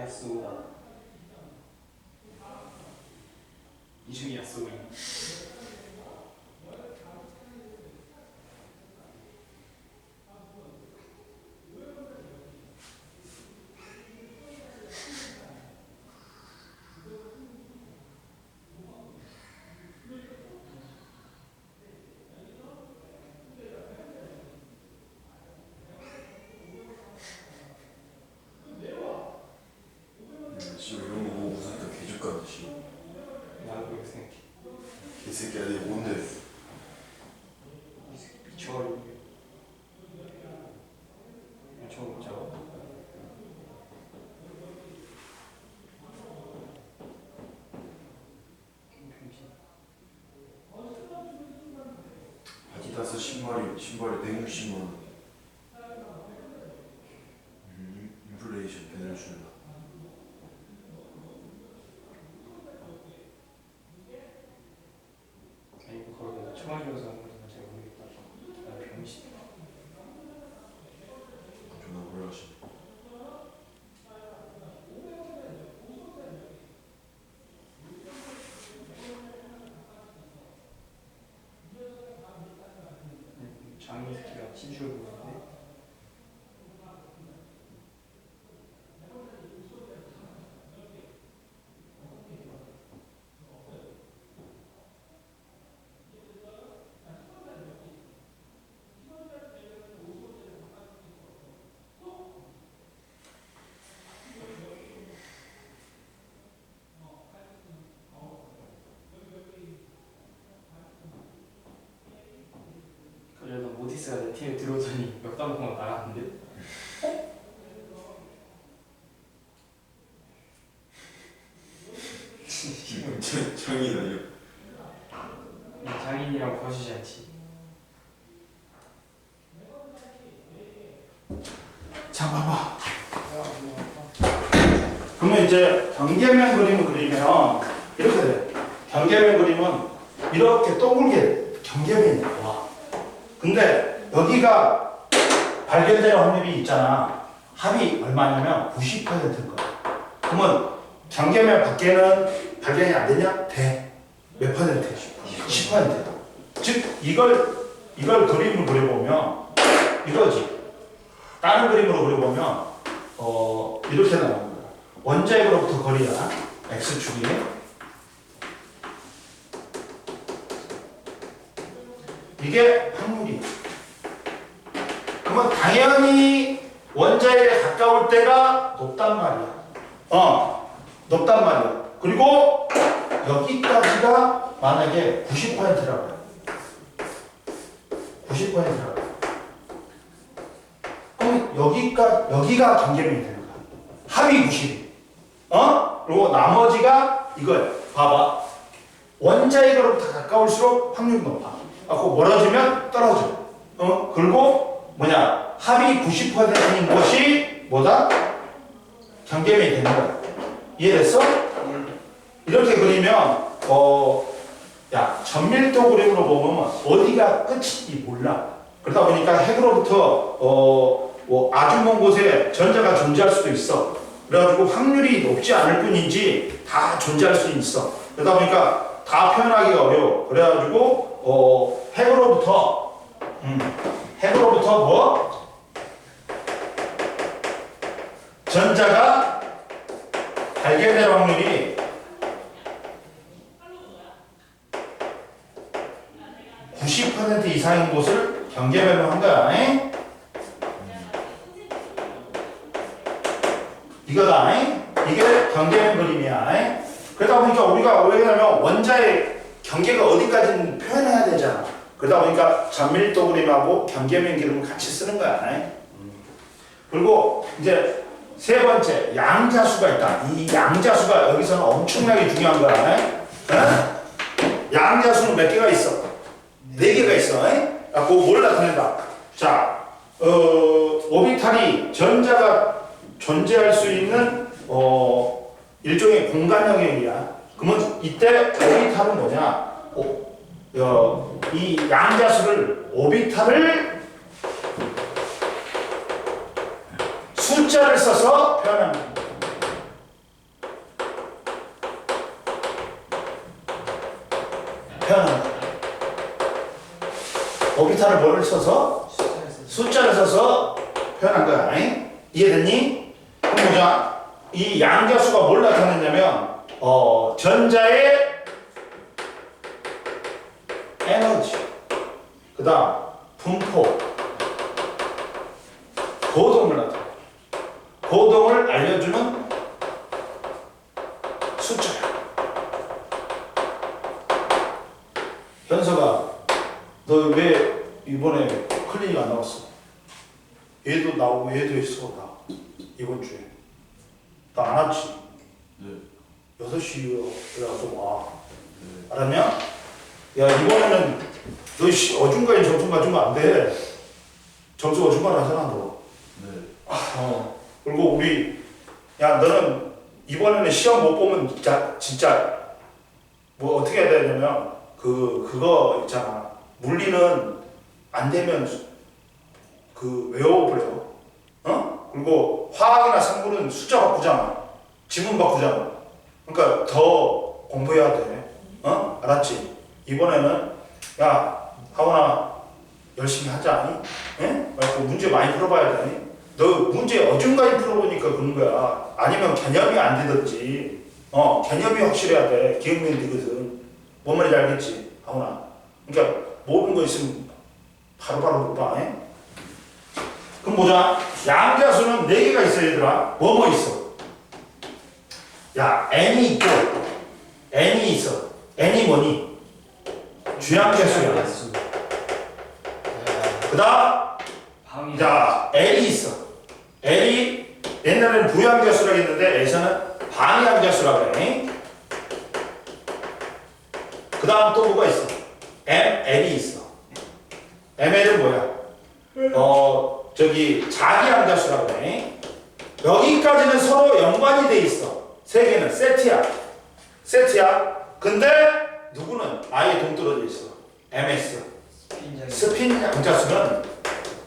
야스오다. 이중이 야스오인. 씨 이런 거 보고 무슨 또 개죽 같아 씨. 나도 그렇게 생각해. 개새끼야 내 뭔데? 미쳐버리고. 저거. 아디다스 신발이 160만 원. 인플레이션 배를 준다. 아니 이거 거기다 처마주면서 하는 거는 잘 모르겠다. 나 병신. 존나 몰라시. 장미 새끼가 치주를 보는데. 그래도 모디스가 내 팀에 들어오더니 몇 달 동안 나갔는데. 정이 아니야. 장인이랑 봐주지 않지. 자, 봐봐. 그러면 이제 경계면 그림을 그리면 이렇게 돼. 경계면 그림은 이렇게 동글게 경계면이 나와. 근데 여기가 발견될 확률이 있잖아. 합이 얼마냐면 90%인 거야. 그러면 경계면 밖에는 발견이 안 되냐? 돼. 몇 퍼센트야? 10%. 즉 이걸 그림으로 그려보면 이거지. 다른 그림으로 그려보면 이렇게 나오는 거야. 원자핵으로부터 거리야. x축이. 이게 확률이야. 그러면 당연히 원자핵에 가까울 때가 높단 말이야. 높단 말이야. 그리고 여기까지가 만약에 90%라고 해. 90%라고 해. 그럼 여기가 경계면이 되는 거야. 합이 90. 그리고 나머지가 이거야. 봐봐. 원자핵으로부터 가까울수록 확률이 높아. 그거 멀어지면 떨어져. 그리고 합이 90%인 것이 뭐다? 경계면이 되는 거야. 이해됐어? 이렇게 그리면 전밀도 그림으로 보면 어디가 끝인지 몰라. 그러다 보니까 핵으로부터 아주 먼 곳에 전자가 존재할 수도 있어. 그래가지고 확률이 높지 않을 뿐이지 다 존재할 수 있어. 그러다 보니까 다 표현하기가 어려워. 그래가지고 핵으로부터 뭐? 전자가 발견될 확률이 90% 이상인 곳을 경계면으로 한 거야. 이거다. 이게 경계면 그림이야. 그러다 보니까 우리가 왜냐면 원자의 경계가 어디까지는 표현해야 되잖아. 그러다 보니까 전밀도 그림하고 경계면 그림을 같이 쓰는 거야. 그리고 이제 세 번째, 양자수가 있다. 이 양자수가 여기서는 엄청나게 중요한 거야. 양자수는 몇 개가 있어? 4개가 있어. 그거 뭘 나타낸다? 자, 오비탈이 전자가 존재할 수 있는 일종의 공간 영역이야. 그러면 이때 오비탈은 뭐냐? 이 양자수를 오비탈을 숫자를 써서 표현합니다. 표현한 거야. 오비탈을 뭐를 써서? 숫자를 써서 표현한 거야. 아니? 이해됐니? 그럼 보자. 이 양자수가 뭘 나타냈냐면 전자의 에너지, 그 다음 분포, 고동을 나타내. 고동을 알려주는 숫자야. 현서가 너 왜 이번에 클리닉 안 나왔어? 얘도 나오고 얘도 있어. 나 이번 주에 나 안 왔지. 네. 6시 그래서 와. 네. 알았냐? 야 이번에는 너 어중간히 점수 맞으면 안 돼. 점수 어중간하잖아 너. 네. 그리고 우리 야 너는 이번에는 시험 못 보면 진짜 뭐 어떻게 해야 되냐면 그거 있잖아. 물리는 안 되면 외워버려. 그리고 화학이나 생물은 숫자 바꾸잖아. 지문 바꾸잖아. 그러니까 더 공부해야 돼. 알았지? 이번에는 야 하원아 열심히 하자. 응? 그래서 문제 많이 풀어봐야 돼. 너 문제 어중간히 풀어보니까 그런 거야. 아니면 개념이 안 되든지. 개념이 확실해야 돼. 기억력이 되거든. 뭔 말인지 알겠지? 하원아. 그러니까 모르는 거 있으면 바로바로 물어봐. 그럼 보자. 양자수는 4개가 있어 얘들아. 뭐뭐 있어? 야 n이 있고 n이 있어. n이 뭐니? 주양자수야. 그 다음 방이. 자 l이 있어. l이 옛날에는 부양자수라고 했는데 에서는 방양자수라고 해. 그 다음 또 뭐가 있어? ml이 있어. ml은 뭐야? 자기양자수라고 해. 여기까지는 서로 연관이 돼 있어. 3개는 세트야. 근데 누구는 아예 동떨어져 있어. ms. 스핀 양자수는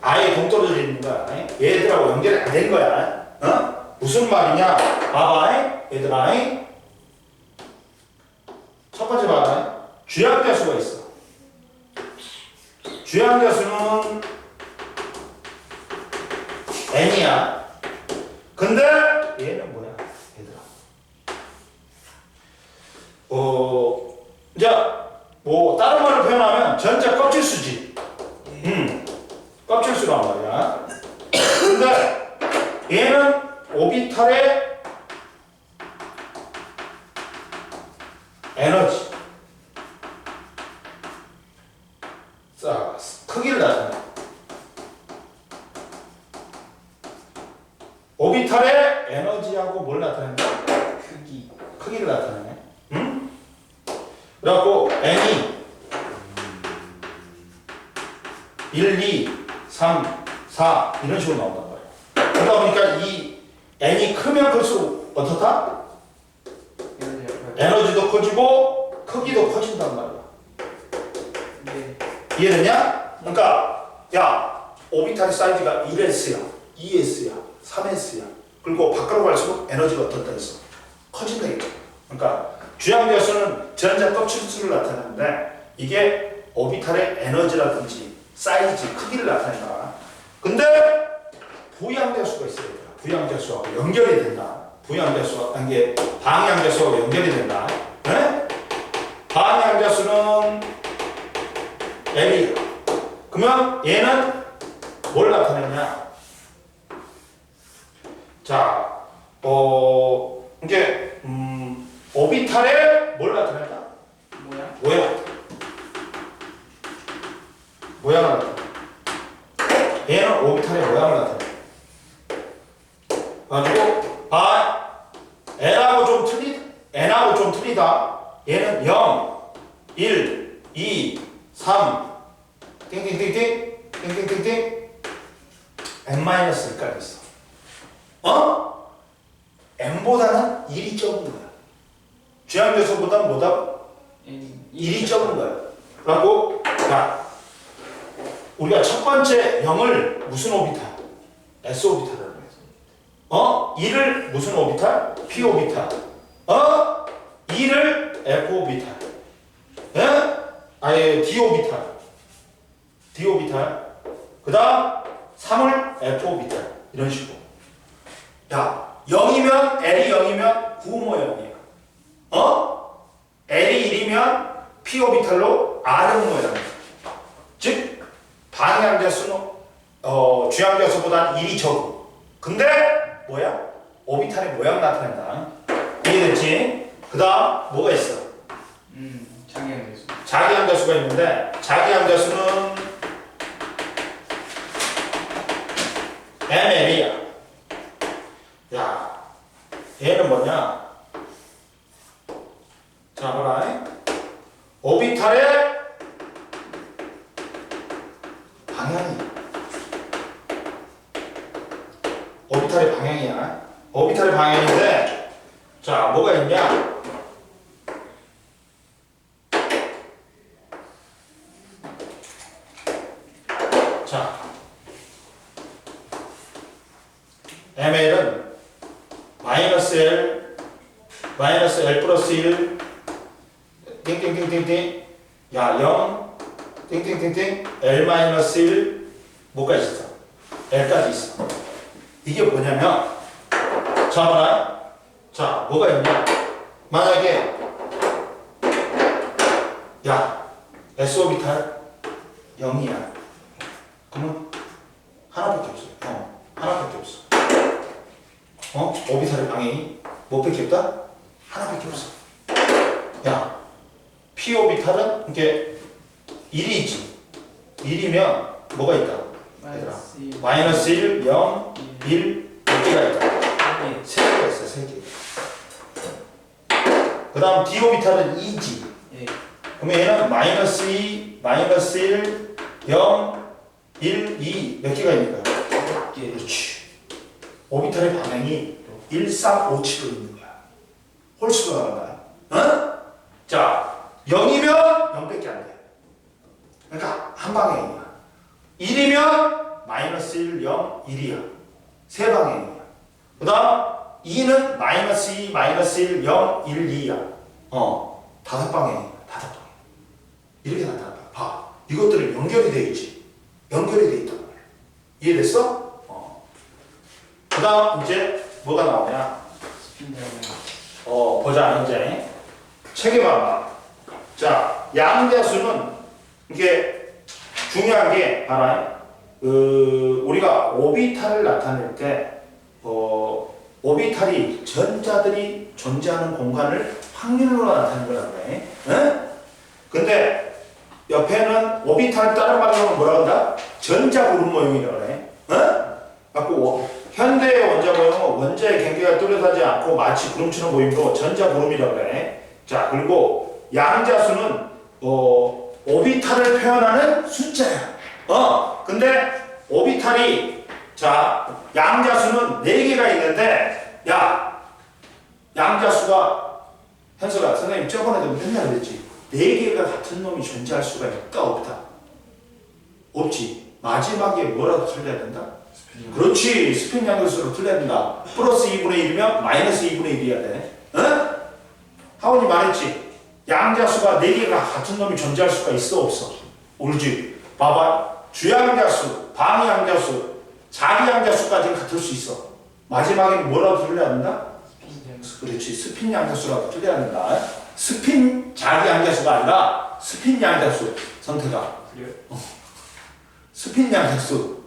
아예 동떨어져 있는 거야. 얘들하고 연결이 안 된 거야. 무슨 말이냐? 봐봐, 얘들아. 첫 번째 봐봐. 주양자수가 있어. 주양자수는 n이야. 근데 얘는 뭐야, 얘들아? 이제 뭐 다른 말로 표현하면 전자 껍질수지. 껍질수란 말이야. 근데 얘는 오비탈의 에너지, 자 크기를 나타내. 오비탈의 에너지하고 뭘 나타낸다? 크기를 나타내네. 그래갖고 n이 1, 2, 3, 4 이런 식으로 나온단 말이야. 그러다 보니까 이 n이 크면 클수록 어떻다? 에너지도 커지고 크기도 커진단 말이야. 네. 이해됐냐? 그러니까 야 오비탈의 사이즈가 1s야, 2s야, 3s야. 그리고 밖으로 갈수록 에너지가 어떻다 했어? 커진다 이거. 그러니까 주양자수는 전자 껍질수를 나타내는데 이게 오비탈의 에너지라든지 사이즈, 크기를 나타낸다. 근데 부양자수가 있어요. 부양자수하고 연결이 된다. 부양자수와 이게 방양자수하고 연결이 된다. 네? 방양자수는 L이. 그러면 얘는 뭘 나타내냐? 자, 이게 오비탈에 뭘 나타낸다? 모양을 나타내. 얘는 오비탈의 모양을 나타내. 가지고 n하고 좀 틀리다. 얘는 0, 1, 2, 3, 띵띵띵띵, 띵띵띵띵, n-1까지 있어. n보다는 1이 적은 거야. 주양자수보다는 뭐다? 1이 적은 거야. 그리고 자, 우리가 첫 번째 0을 무슨 오비탈? s 오비탈이라고 해서 2를 무슨 오비탈? p 오비탈. 2를 f 오비탈. 아예 d 오비탈. d 오비탈. 그다음 3을 f 오비탈. 이런 식으로. 야, 0이면 L이 0이면 구모 0이야. L이 1이면 p 오비탈로 R은 모양이야. 즉 방향자수는 주향자수보다는 1이 적어. 근데 뭐야? 오비탈의 모양 나타낸다. 이해됐지? 그 다음 뭐가 있어? 장애양자수. 자기항자수가 있는데 자기항자수는 ML이야. 야, 얘는 뭐냐? 자, 봐라. 오비탈의 방향이. 오비탈의 방향이야. 오비탈의 방향인데, 자, 뭐가 있냐? 자, ML은 마이너스 L 플러스 1 띵띵띵띵띵 야 0 띵띵띵띵 L 마이너스 1 뭐까지 있어? L까지 있어. 이게 뭐냐면 자 봐라. 자 뭐가 있냐? 만약에 야 S 오비탈 0이야. 그러면 하나밖에 없어. 하나밖에 없어. 오비탈의 방향이 뭐밖에 없다? 하나밖에 없어. 야, p 오비탈은 이게 1이 있지. 1이면 뭐가 있다? 마이너스 1, 0, 1 몇 개가 있다? 3개가 있어. 3개. 그 다음 d 오비탈은 2지. 그러면 얘는 마이너스 2, 마이너스 1, 0, 1, 2 몇 개가 있는 거야? 그렇지. 오비탈의 방향이 1, 3, 5, 7로 있는 거야. 홀수가 나간다. 자, 0이면 0밖에 안 돼. 그러니까 한 방향이야. 1이면 마이너스 1, 0, 1이야. 세 방향이야. 그 다음 2는 마이너스 2, 마이너스 1, 0, 1, 2야. 다섯 방향이야. 다섯 방향. 이렇게 나타난다. 봐. 이것들이 연결이 돼 있지. 연결이 돼 있단 말이야. 이해됐어? 그 다음 이제 뭐가 나오냐? 보자 이제 책에 봐봐. 자, 양자수는 이게 중요한 게 봐라. 우리가 오비탈을 나타낼 때 오비탈이 전자들이 존재하는 공간을 확률로 나타내는 거란 말이야. 근데 옆에는 오비탈 다른 말로 하면 뭐라 한다? 전자 구름 모형이라고 그래. 갖고 현대의 원자 모형은 원자의 경계가 뚜렷하지 않고 마치 구름처럼 보이므로 전자 구름이라고 그래. 자, 그리고 양자수는 오비탈을 표현하는 숫자야. 근데 오비탈이 자, 양자수는 4개가 있는데 야, 양자수가 현석아, 선생님 저번에도 맨날 그랬지. 4개가 같은 놈이 존재할 수가 있다 없다? 없지. 마지막에 뭐라도 틀려야 된다? 그렇지. 스핀 양자수로 틀려야 된다. 플러스 2분의 1이면 마이너스 2분의 1이어야 돼. 하원이 말했지. 양자수가 4개가 같은 놈이 존재할 수가 있어 없어? 옳지. 봐봐. 주양자수, 방양자수, 자기양자수까지는 같을 수 있어. 마지막에는 뭐라도 틀려야 된다? 그렇지. 스핀 양자수라고 틀려야 된다. 스핀 자기양자수가 아니라 스핀 양자수 선택아. 그래요? 스핀 양자수.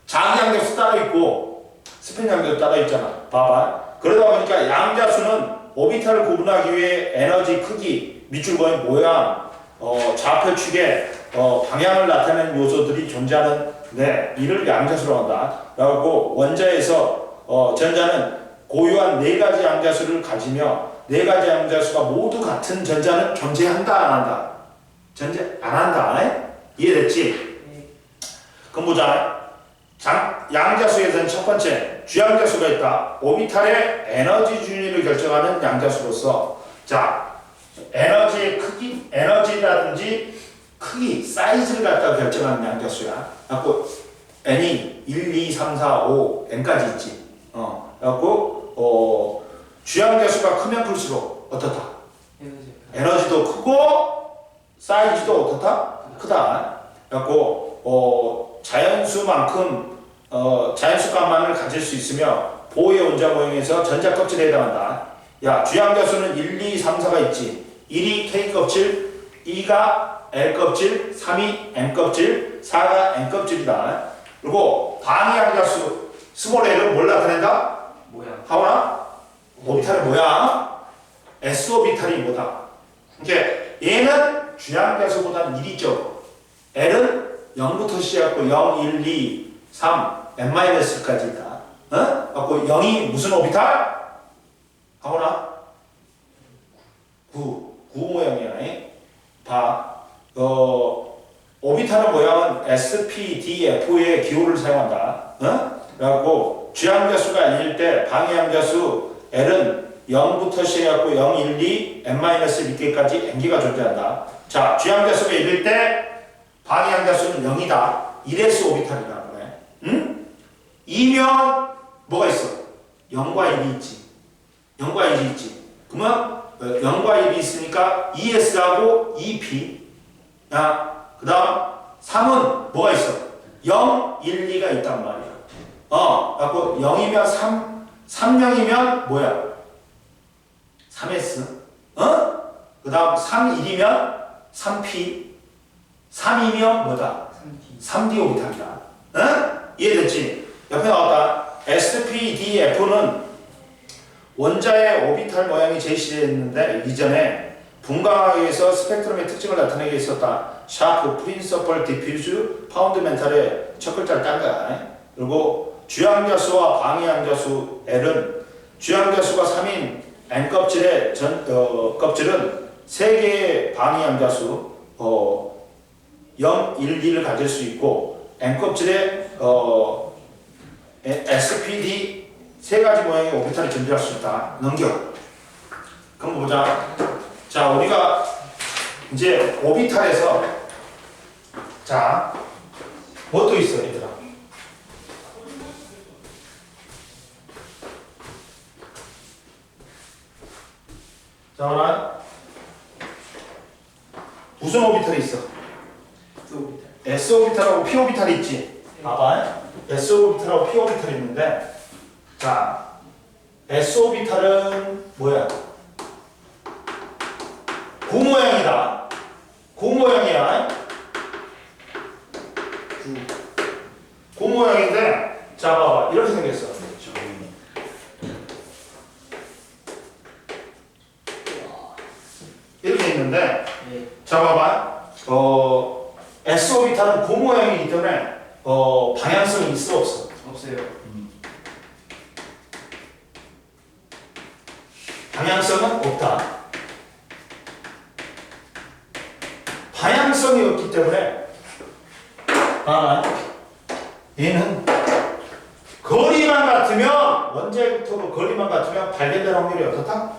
자기양자수 따로 있고 스핀 양자수 따로 있잖아. 봐봐. 그러다 보니까 양자수는 오비탈을 구분하기 위해 에너지 크기, 밑줄 그은 모양, 좌표축의 방향을 나타내는 요소들이 존재하는데 이를 양자수로 한다. 그래갖고 원자에서 전자는 고유한 4가지 양자수를 가지며 4가지 양자수가 모두 같은 전자는 존재한다 안 한다? 존재 안 한다. 이해됐지? 그럼 보자. 양자수에서는 첫 번째 주양자수가 있다. 오비탈의 에너지 준위를 결정하는 양자수로서 자 에너지의 크기, 에너지라든지 크기, 사이즈를 갖다가 결정하는 양자수야. 그래갖고 n이 1, 2, 3, 4, 5, n까지 있지. 그래갖고 주양자수가 크면 클수록 어떻다? 에너지도 크고 사이즈도 어떻다? 크다. 그래갖고 자연수만큼 자연수값만을 가질 수 있으며 보호의 원자 모형에서 전자 껍질에 해당한다. 야, 주양자수는 1, 2, 3, 4가 있지. 1이 K 껍질, 2가 L 껍질, 3이 M 껍질, 4가 N 껍질이다. 그리고 방위양자수 스몰 L은 뭘 나타낸다? 뭐야? 하원아? 오비탈의 모양 S 오비탈이 뭐다? 이게 얘는 주양자수보다는 1이 적어. L은 0부터 시작하고 0, 1, 2, 3, n-까지 있다. 갖고 0이 무슨 오비탈? 하원아? 9 모양이야. 봐. 오비탈의 모양은 SPDF의 기호를 사용한다. 그래갖고 주양자수가 아닐 때 방위양자수 L은 0부터 시작하고 0, 1, 2, n-1개까지 n개가 존재한다. 자, 주양자수가 1일 때 방위양자수는 0이다. 1s 오비탈이라고 그래. 응? 2면 뭐가 있어? 0과 1이 있지. 0과 1이 있지. 그러면 0과 1이 있으니까 2s하고 2p. 야, 그 다음 3은 뭐가 있어? 0, 1, 2가 있단 말이야. 그래갖고 0이면 3, 0이면 뭐야? 3s. 그 다음 3, 1이면 3p. 3이면 뭐다? 3d 오비탈이다. 이해됐지? 옆에 나왔다. SPDF는 원자의 오비탈 모양이 제시되어 있는데 이전에 분광학에서 스펙트럼의 특징을 나타내게 있었다. 샤프, 프린서펄, 디퓨즈, 파운드멘탈의 첫 글자를 딴 거야. 그리고 주양자수와 방위양자수 L은 주양자수가 3인 N 껍질의 껍질은 3개의 방위양자수 0, 1, 2를 가질 수 있고 N 껍질의 SPD 3가지 모양의 오비탈을 존재할 수 있다. 넘겨. 그럼 보자. 자, 우리가 이제 오비탈에서 자, 뭐 또 있어, 얘들아? 자, 오늘 무슨 오비탈이 있어? S 오비탈하고 P 오비탈이 있지. 봐봐. S 오비탈하고 P 오비탈이 있는데, 자, S 오비탈은 뭐야? 구 모양이다. 구 모양이야. 구 모양인데, 자, 봐봐. 이렇게 생겼어. 이렇게 있는데, 자, 봐봐. S 오비탈은 구 모양이기 때문에, 방향성이 있어, 없어? 없어요. 방향성은 없다. 방향성이 없기 때문에 얘는 거리만 같으면 원자부터 거리만 같으면 발견될 확률이 어떻다?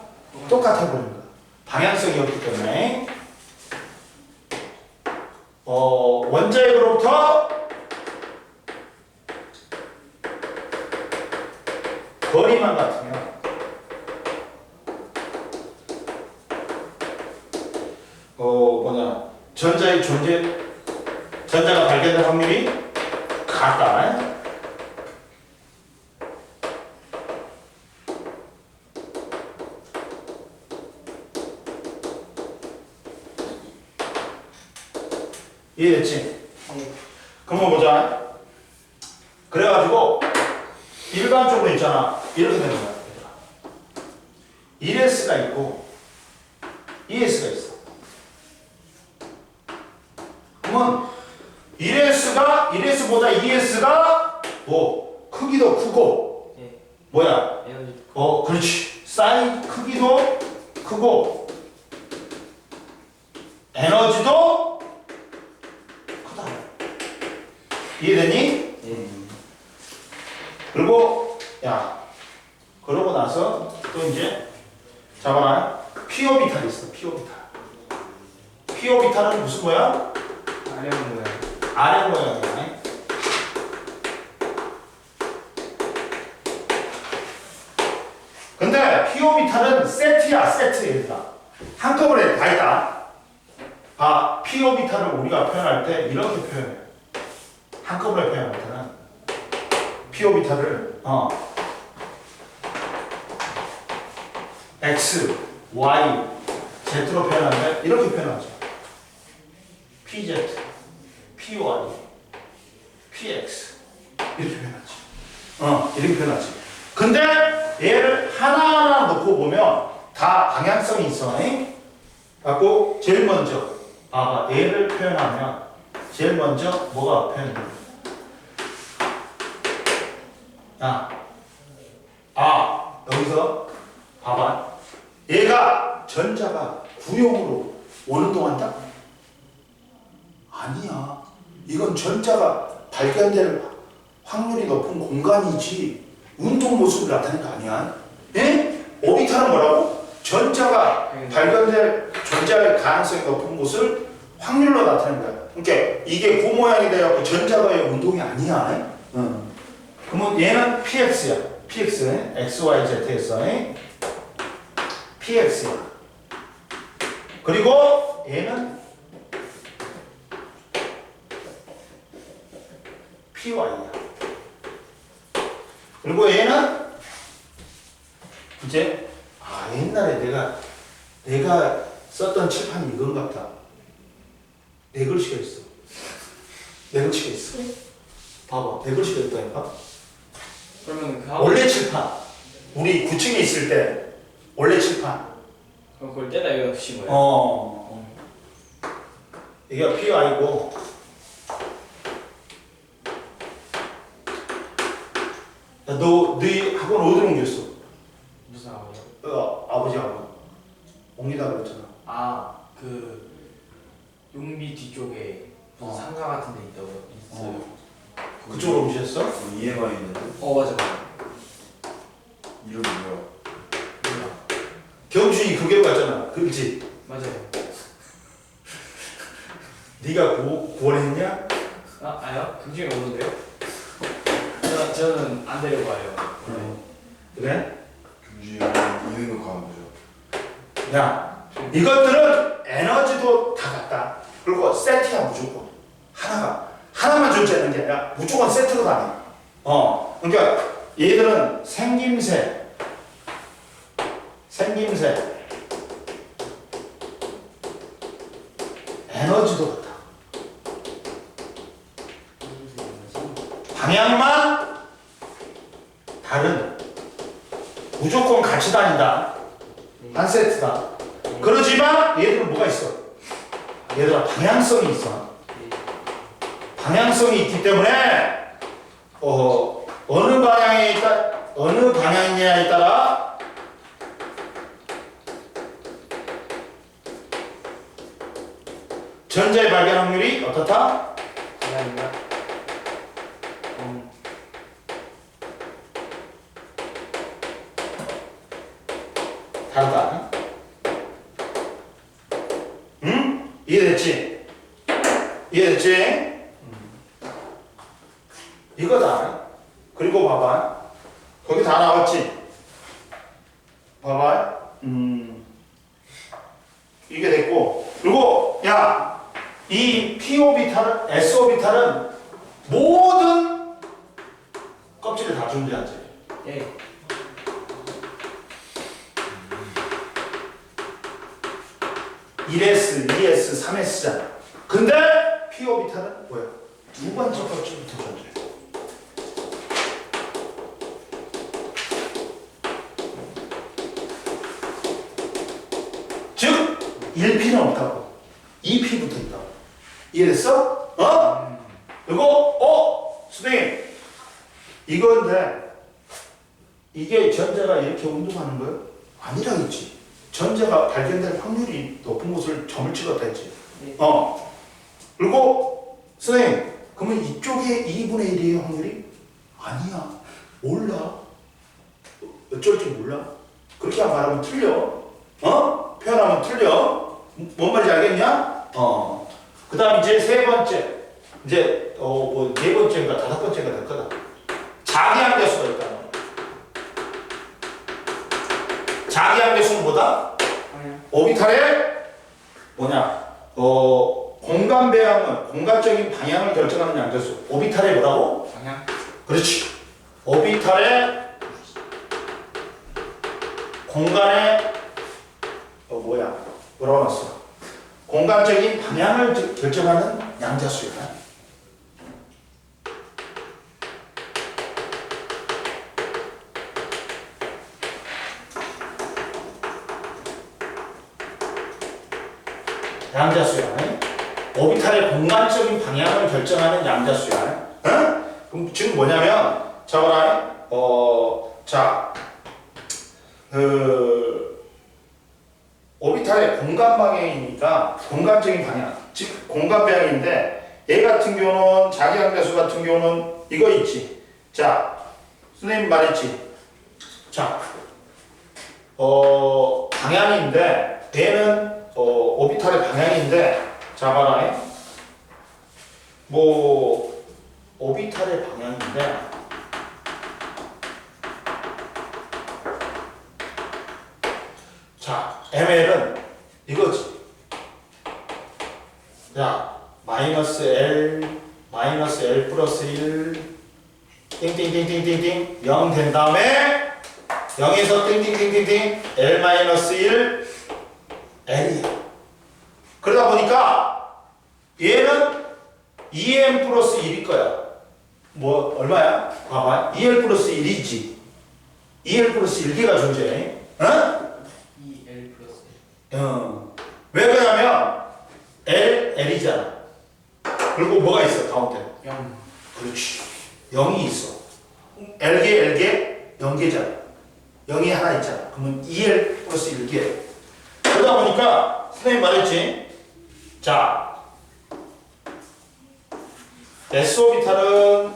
똑같아 보이는 거야. 방향성이 없기 때문에 원자핵으로부터 거리만 같으면 전자의 전자가 발견될 확률이 같다. 이해됐지? 그럼 보자. 그래가지고 일반적으로 있잖아. 이렇게 되는 거야. 1S가 있고 2S가 있어. 그러면 1S보다 2S가 뭐 크기도 크고 뭐야? 그렇지. 사이즈 크기도 크고 에너지도 크다. 이해되니? 그리고 야, 그러고 나서 또 이제 잡아라. P오비탈이 있어. P오비탈은 무슨 모양? 아래 모양. 아래 모양이야. 근데 P오비탈은 세트야, 세트 얘들아. 한꺼번에 다 있다. 봐, P 오비탈을 우리가 표현할 때 이렇게 표현해. 한꺼번에 표현할 때는 P 오비탈을 X, Y, Z로 표현하는데 이렇게 표현하죠. PZ, PY, PX 이렇게 표현하지. 이렇게 표현하지. 근데 얘를 하나하나 놓고 보면 다 방향성이 있어. 갖고 제일 먼저 얘를 표현하면 제일 먼저 뭐가 표현돼? 여기서 봐봐. 얘가 전자가 구형으로 오는 동안다? 아니야. 이건 전자가 발견될 확률이 높은 공간이지 운동 모습을 나타내는 거 아니야. 예? 오비탈은 뭐라고? 전자가 발견될 존재할 가능성이 높은 곳을 확률로 나타내는 거야. 그러니까 이게 구 모양이 돼갖고 전자가의 운동이 아니야. 그러면 얘는 PX야. PX, XYZ에서 PX야. 그리고 얘는 PY야. 그리고 얘는 이제 옛날에 내가 썼던 칠판이 이건 같다. 네 글씨가 있어. 네 글씨가 있어. 봐봐, 네 글씨가 있다니까. 그러면 원래 칠판. 우리 9층에 있을 때 원래 칠판. 그럼 그걸 떼다 여기다 붙인 거예요? 이게 PI고 너네 학원 어디로 옮겼어? 무슨 아버지? 아버지 학원 옮기다 그랬잖아. 그 용비 뒤쪽에 무슨 상가 같은 데 있어요. 그쪽으로 옮기셨어? EMI 있는데 맞아. 이름이 뭐야? 몰라. 경준이 그게 갔잖아. 그렇지? 맞아요. 네가 구원했냐? 아니요? 그 중에 오는데요? 저는 안 데려가요. 그래? 경주이 이등급 가는 거죠. 야, 이것들은 에너지도 다 같다. 그리고 세트야 무조건. 하나만 존재하는 게 아니라 무조건 세트로 다녀. 그러니까 얘들은 생김새, 에너지도 같다. 방향만 다른. 무조건 같이 다닌다. 한 세트다. 그러지만 얘들은 뭐가 있어? 얘들은 방향성이 있어. 방향성이 있기 때문에 어느 방향이냐에 따라 전자의 발견 확률이 어떻다? 아닌가? 다르다. 응? 이해됐지? 이거다. 그리고 봐봐. 거기 다 나왔지? 봐봐. 이게 됐고. 그리고 이 P 오비탈은 S 오비탈은 모든 껍질에 다 존재하지. 예. (1s, 2s, 3s잖아) 근데 P 오비탈은 뭐야? 두 번째 껍질부터 존재해. 즉 1P는 없다고. 2P부터 있다고. 이해됐어? 그리고 선생님 이건데 이게 전자가 이렇게 운동하는 거예요? 아니라겠지. 전자가 발견될 확률이 높은 곳을 점을 찍었다 했지. 네. 그리고 선생님 그러면 이쪽에 2분의 1이에요 확률이? 아니야. 몰라. 어쩔 줄 몰라. 그렇게 말하면 틀려. 표현하면 틀려. 뭔 말인지 알겠냐? 그 다음 이제 세 번째. 이제 네 번째인가 다섯 번째가 될 거다. 자기항대수가 있다. 자기항대수는 뭐다? 오비탈의 뭐냐? 공간 배양은 공간적인 방향을 결정하는 양자수. 오비탈의 뭐라고? 방향. 그렇지. 오비탈의 공간의 뭐라고 놨어? 공간적인 방향을 결정하는 양자수야. 양자수야. 오비탈의 공간적인 방향을 결정하는 양자수야. 그럼 지금 뭐냐면, 자, 봐라. 자, 오비탈의 공간 방향이니까 공간적인 방향, 즉 공간 방향인데 얘 같은 경우는 자기 양자수 같은 경우는 이거 있지. 자, 선생님 말했지. 자, 방향인데 얘는 오비탈의 방향인데 자 봐라. 뭐 오비탈의 방향인데 자, ML은 이거지. 자, 마이너스 L 플러스 1 띵띵띵띵띵띵 0 된 다음에 0에서 띵띵띵띵띵 L 마이너스 1 L이야. 그러다 보니까 얘는 2M 플러스 1일 거야. 뭐 얼마야? 봐봐. 2L 플러스 1이지. 2L 플러스 1개가 존재해. 어? 2L 플러스 왜 그러냐면 L이잖아. 그리고 뭐가 있어 가운데? 0. 그렇지. 0이 있어. L개 0개잖아. 0이 하나 있잖아. 그러면 2L 플러스 1개. 그러다 보니까 선생님 말했지. 자, S 오비탈은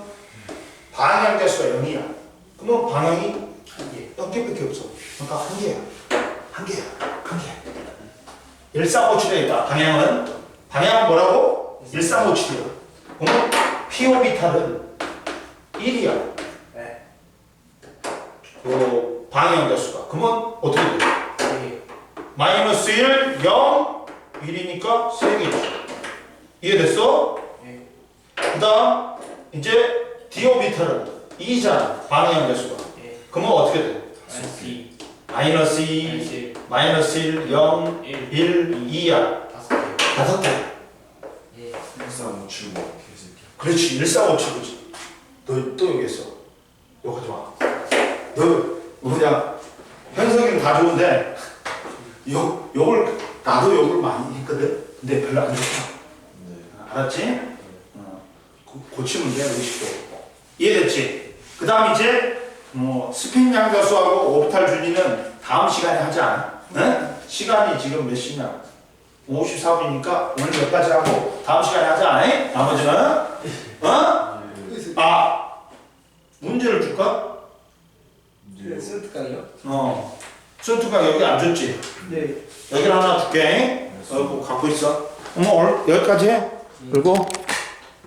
방향자수가 0이야. 그러면 방향이 0개밖에 없어. 그러니까 한 개야. 일사오칠이다. 방향은 뭐라고? 일사오칠이야. 그러면 P 오비탈은 1이야. 네. 그 방향자수가. 그러면 어떻게 돼? 네. 마이너스 1, 0, 1이니까 3개지. 이해됐어? 네. 그 다음 이제 D 오비탈은 2잖아. 방향자수가. 네. 그러면 어떻게 돼? 마이너스 2. 마이너스 2, 마이너스 1, 0, 1, 2야. 5개. 예. 1357 개새끼. 그렇지. 1457이지. 너 또 여기 있어. 욕 하지 마. 너 그냥 현석이는 다 좋은데 욕을 나도 욕을 많이 했거든. 근데 별로 안 좋다. 네. 알았지? 고치면 돼. 의식도. 이해됐지? 그 다음 이제 스핀 양자수하고 오비탈 준리는 다음 시간에 하자. 네? 시간이 지금 몇 시냐? 54분이니까 오늘 여기까지 하고 다음 시간에 하자. 에? 나머지는 문제를 줄까? 이제 쓰트까요? 순투가 여기 안 줬지? 네. 여기를 하나 줄게. 갖고 있어. 오늘 여기까지 해. 그리고